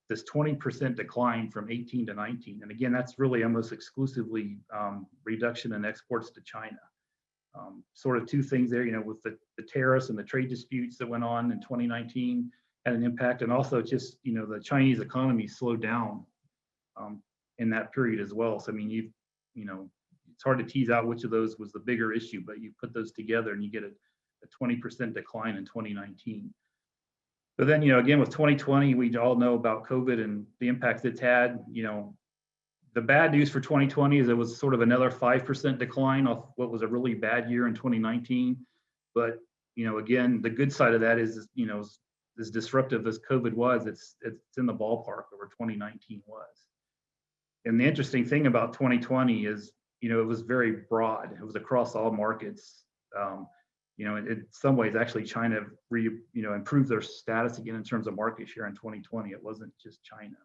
this 20% decline from 18 to 19. And again, that's really almost exclusively reduction in exports to China. Sort of 2 things there, with the tariffs and the trade disputes that went on in 2019 had an impact. And also just, the Chinese economy slowed down in that period as well. So, it's hard to tease out which of those was the bigger issue, but you put those together and you get a 20% decline in 2019. But then, again, with 2020, we all know about COVID and the impacts it's had. The bad news for 2020 is it was sort of another 5% decline off what was a really bad year in 2019. But, again, the good side of that is, as disruptive as COVID was, it's in the ballpark of where 2019 was. And the interesting thing about 2020 is, it was very broad. It was across all markets. In some ways, actually, China improved their status again in terms of market share in 2020. It wasn't just China.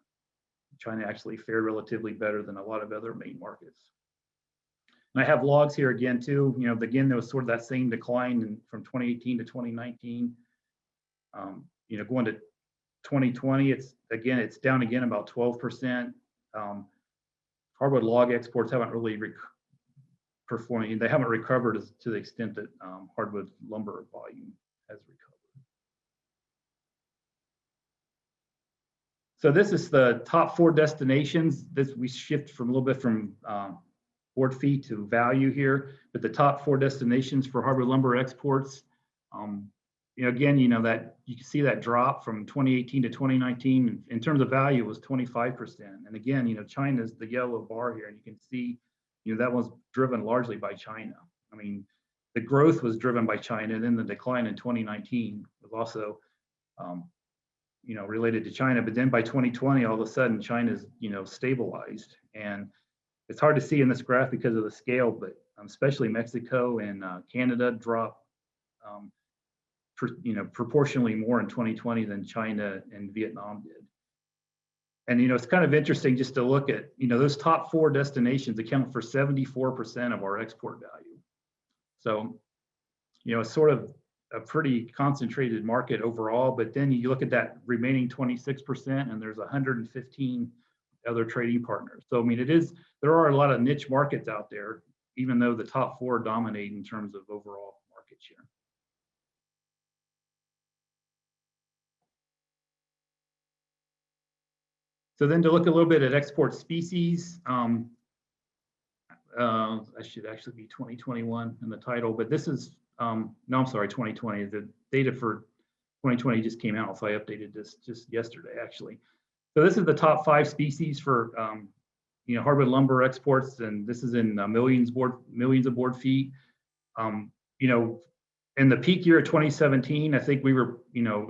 China actually fared relatively better than a lot of other main markets. And I have logs here again too. Again, there was sort of that same decline from 2018 to 2019. Going to 2020, it's down again about 12%. Hardwood log exports haven't really performing. They haven't recovered to the extent that hardwood lumber volume has recovered. So this is the top 4 destinations. We shift from a little bit from board feet to value here, but the top 4 destinations for hardwood lumber exports. again, that you can see that drop from 2018 to 2019 in terms of value was 25%. And again, China's the yellow bar here, and you can see, that was driven largely by China. I mean, the growth was driven by China, and then the decline in 2019 was also, related to China. But then by 2020, all of a sudden, China's, stabilized. And it's hard to see in this graph because of the scale, but especially Mexico and Canada dropped, proportionally more in 2020 than China and Vietnam did. And, it's kind of interesting just to look at, those top 4 destinations account for 74% of our export value. So, it's sort of a pretty concentrated market overall, but then you look at that remaining 26% and there's 115 other trading partners. So, I mean, there are a lot of niche markets out there, even though the top 4 dominate in terms of overall market share. So then to look a little bit at export species, I should actually be 2021 in the title, but this is, no, I'm sorry, 2020. The data for 2020 just came out, so I updated this just yesterday, actually. So this is the top 5 species for, hardwood lumber exports, and this is in millions of board feet. In the peak year of 2017, I think we were,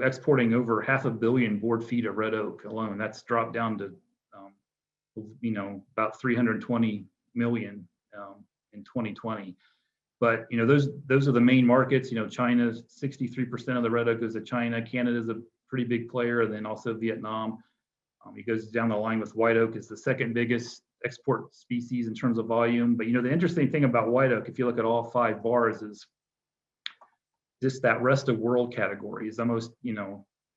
exporting over 500 million board feet of red oak alone. That's dropped down to, about 320 million in 2020. But those are the main markets. China's 63% of the red oak goes to China. Canada's a pretty big player, and then also Vietnam. It goes down the line with white oak is the second biggest export species in terms of volume. But the interesting thing about white oak, if you look at all 5 bars, is just that rest of world category is almost,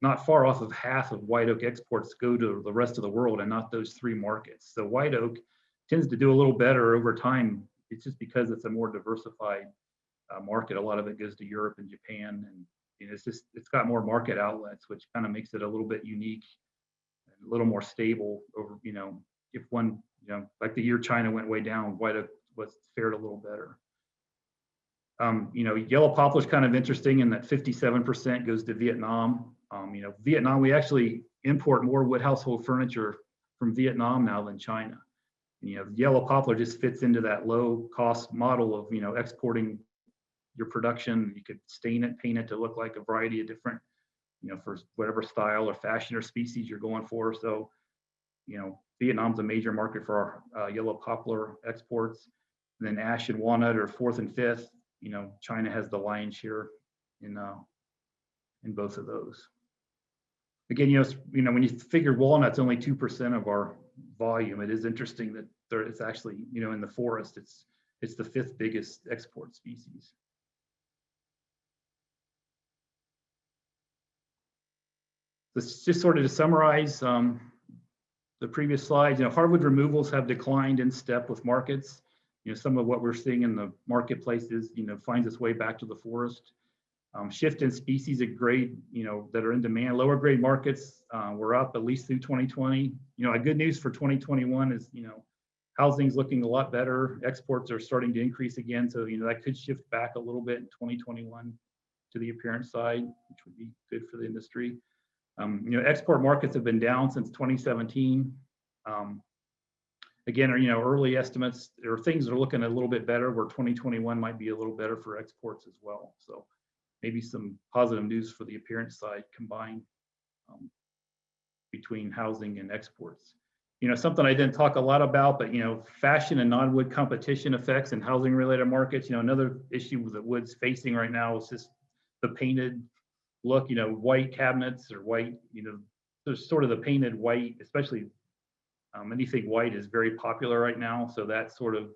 not far off of half of white oak exports go to the rest of the world and not those 3 markets. So white oak tends to do a little better over time. It's just because it's a more diversified market. A lot of it goes to Europe and Japan, and it's got more market outlets, which kind of makes it a little bit unique and a little more stable over, if one, like the year China went way down, white oak was fared a little better. Yellow poplar is kind of interesting in that 57% goes to Vietnam. Vietnam, we actually import more wood household furniture from Vietnam now than China. Yellow poplar just fits into that low cost model of, exporting your production. You could stain it, paint it to look like a variety of different, for whatever style or fashion or species you're going for. So, Vietnam's a major market for our yellow poplar exports. And then ash and walnut are 4th and 5th. China has the lion's share in both of those. Again, when you figure walnut's only 2% of our volume, it is interesting that it's actually, in the forest, it's the 5th biggest export species. This just sort of to summarize the previous slides. Hardwood removals have declined in step with markets. Some of what we're seeing in the marketplaces, finds its way back to the forest. Shift in species of grade, that are in demand. Lower grade markets were up at least through 2020. A good news for 2021 is, housing's looking a lot better. Exports are starting to increase again. So, that could shift back a little bit in 2021 to the appearance side, which would be good for the industry. Export markets have been down since 2017. Again, early estimates or things that are looking a little bit better, where 2021 might be a little better for exports as well. So maybe some positive news for the appearance side combined between housing and exports. Something I didn't talk a lot about, but fashion and non-wood competition effects in housing related markets. Another issue that wood's facing right now is just the painted look. White cabinets or white, there's sort of the painted white, especially anything white is very popular right now. So that sort of,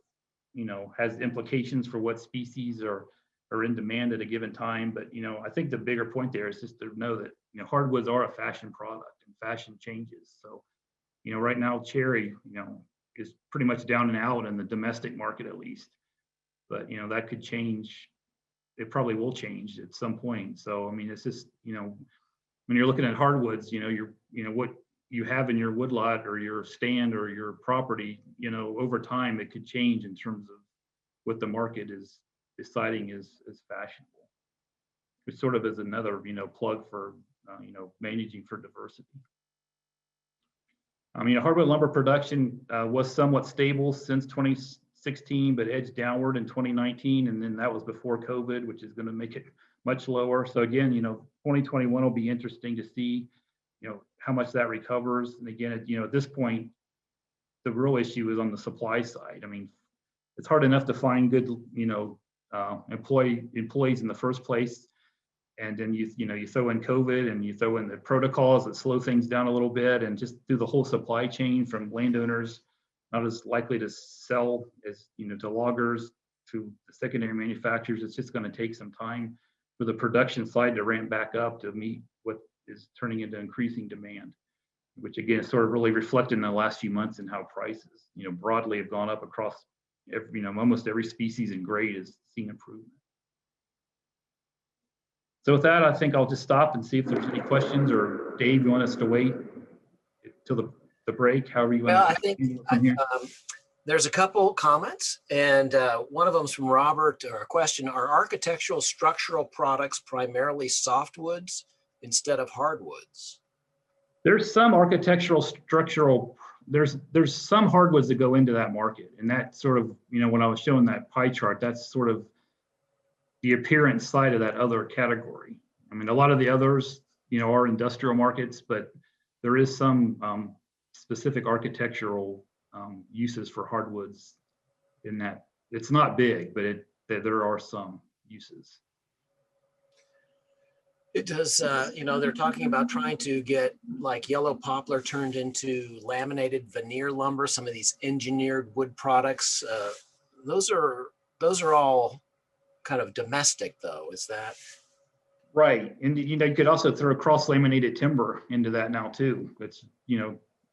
has implications for what species are in demand at a given time. But, I think the bigger point there is just to know that, hardwoods are a fashion product and fashion changes. So, right now cherry, is pretty much down and out in the domestic market at least. But, that could change. It probably will change at some point. So, I mean, it's just, when you're looking at hardwoods, what you have in your woodlot or your stand or your property, over time it could change in terms of what the market is deciding is fashionable. which sort of is another, plug for, managing for diversity. Hardwood lumber production was somewhat stable since 2016, but edged downward in 2019. And then that was before COVID, which is going to make it much lower. So again, 2021 will be interesting to see, how much that recovers. And again, at this point, the real issue is on the supply side. It's hard enough to find good, employees in the first place. And then you throw in COVID and you throw in the protocols that slow things down a little bit, and just through the whole supply chain from landowners not as likely to sell as to loggers, to the secondary manufacturers. It's just going to take some time for the production side to ramp back up to meet what is turning into increasing demand, which again is sort of really reflected in the last few months in how prices broadly have gone up across every, almost every species and grade is seeing improvement. So with that, I think I'll just stop and see if there's any questions, or Dave, you want us to wait till the break? However you want Well, to I think from here. there's a couple comments, and one of them is from Robert, or a question: are architectural structural products primarily softwoods instead of hardwoods? There's some architectural structural, there's some hardwoods that go into that market, and that sort of, when I was showing that pie chart, that's sort of the appearance side of that other category. A lot of the others, are industrial markets, but there is some specific architectural uses for hardwoods in that. It's not big, but there are some uses. It does, they're talking about trying to get like yellow poplar turned into laminated veneer lumber, some of these engineered wood products. Those are all kind of domestic, though, is that? Right. And you could also throw cross laminated timber into that now too. It's,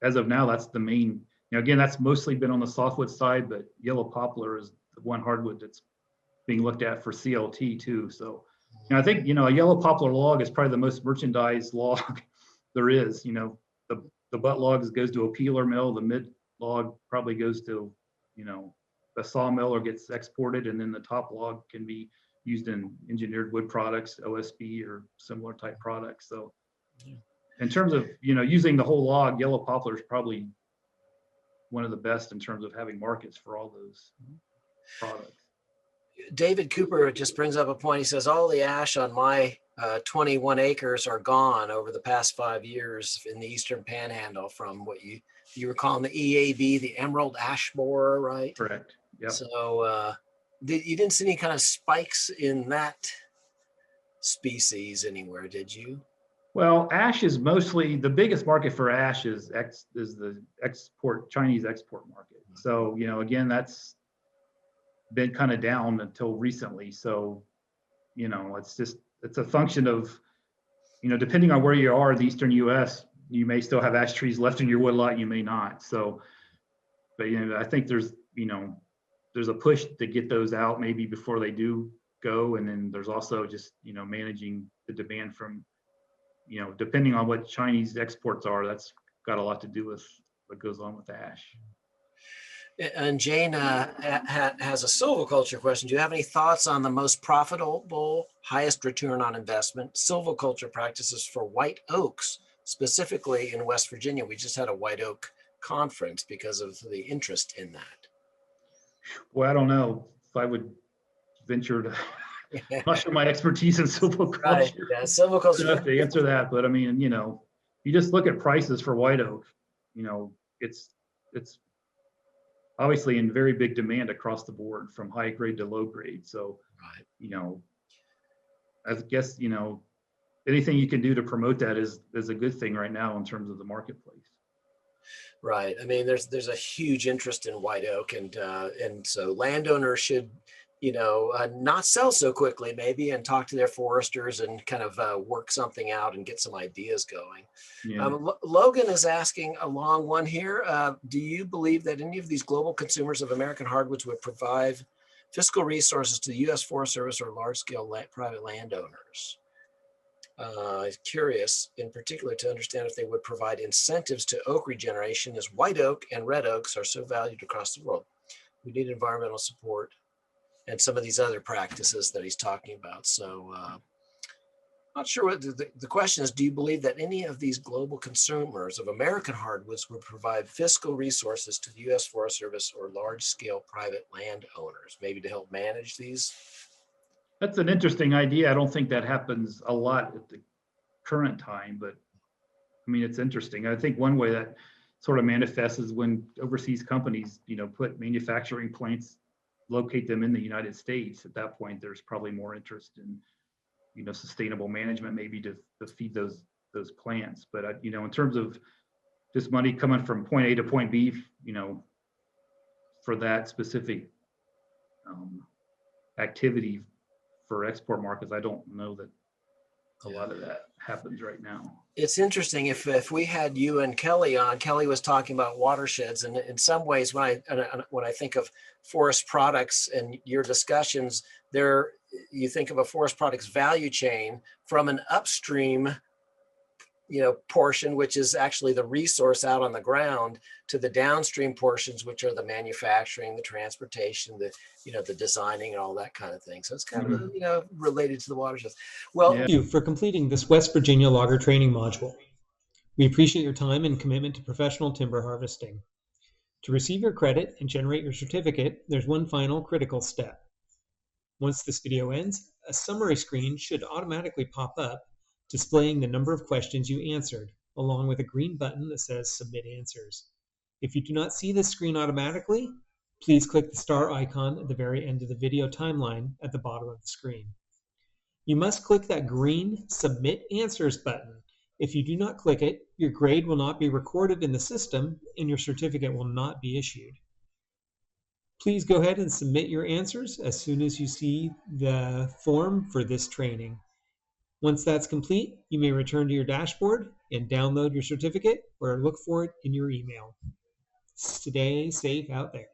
as of now, that's the main, again, that's mostly been on the softwood side, but yellow poplar is the one hardwood that's being looked at for CLT too. So I think, a yellow poplar log is probably the most merchandised log there is. The butt log goes to a peeler mill, the mid log probably goes to, a sawmill or gets exported, and then the top log can be used in engineered wood products, OSB or similar type products. So in terms of, using the whole log, yellow poplar is probably one of the best in terms of having markets for all those products. David Cooper just brings up a point. He says, all the ash on my 21 acres are gone over the past 5 years in the Eastern Panhandle from what you were calling the EAB, the emerald ash borer, right? Correct. Yep. So you didn't see any kind of spikes in that species anywhere, did you? Well, ash is mostly, the biggest market for ash is the Chinese export market. So, again, that's been kind of down until recently. So, it's a function of, depending on where you are in the Eastern US, you may still have ash trees left in your woodlot, you may not. So, but, I think there's a push to get those out maybe before they do go. And then there's also just, managing the demand from, depending on what Chinese exports are, that's got a lot to do with what goes on with ash. And Jane has a silviculture question. Do you have any thoughts on the most profitable, highest return on investment silviculture practices for white oaks, specifically in West Virginia? We just had a white oak conference because of the interest in that. Well, I don't know if I would venture to, I'm not sure my expertise in silviculture. Right. Yeah, silviculture. Enough to answer that, but you just look at prices for white oak, it's obviously in very big demand across the board from high grade to low grade. So, right. I guess, anything you can do to promote that is a good thing right now in terms of the marketplace. Right. There's a huge interest in white oak, and so landowners should, not sell so quickly maybe, and talk to their foresters and kind of work something out and get some ideas going. Yeah. Logan is asking a long one here. Do you believe that any of these global consumers of American hardwoods would provide fiscal resources to the U.S. Forest Service or large-scale private landowners? Curious in particular to understand if they would provide incentives to oak regeneration, as white oak and red oaks are so valued across the world. We need environmental support and some of these other practices that he's talking about. So Not sure what the question is. Do you believe that any of these global consumers of American hardwoods would provide fiscal resources to the U.S. Forest Service or large-scale private landowners, maybe to help manage these? That's an interesting idea. I don't think that happens a lot at the current time, but I mean, it's interesting. I think one way that sort of manifests is when overseas companies, put manufacturing plants, locate them in the United States. At that point, there's probably more interest in, sustainable management, maybe to feed those plants. But in terms of just money coming from point A to point B, for that specific activity for export markets, I don't know that a lot of that happens right now. It's interesting. If we had you and Kelly on, Kelly was talking about watersheds, and in some ways, when I think of forest products and your discussions there, you think of a forest products value chain from an upstream, portion, which is actually the resource out on the ground, to the downstream portions, which are the manufacturing, the transportation, the designing, and all that kind of thing. So it's kind of related to the watersheds. Well, Thank you for completing this West Virginia logger training module. We appreciate your time and commitment to professional timber harvesting. To receive your credit and generate your certificate, there's one final critical step. Once this video ends, a summary screen should automatically pop up, displaying the number of questions you answered, along with a green button that says Submit Answers. If you do not see this screen automatically, please click the star icon at the very end of the video timeline at the bottom of the screen. You must click that green Submit Answers button. If you do not click it, your grade will not be recorded in the system and your certificate will not be issued. Please go ahead and submit your answers as soon as you see the form for this training. Once that's complete, you may return to your dashboard and download your certificate or look for it in your email. Stay safe out there.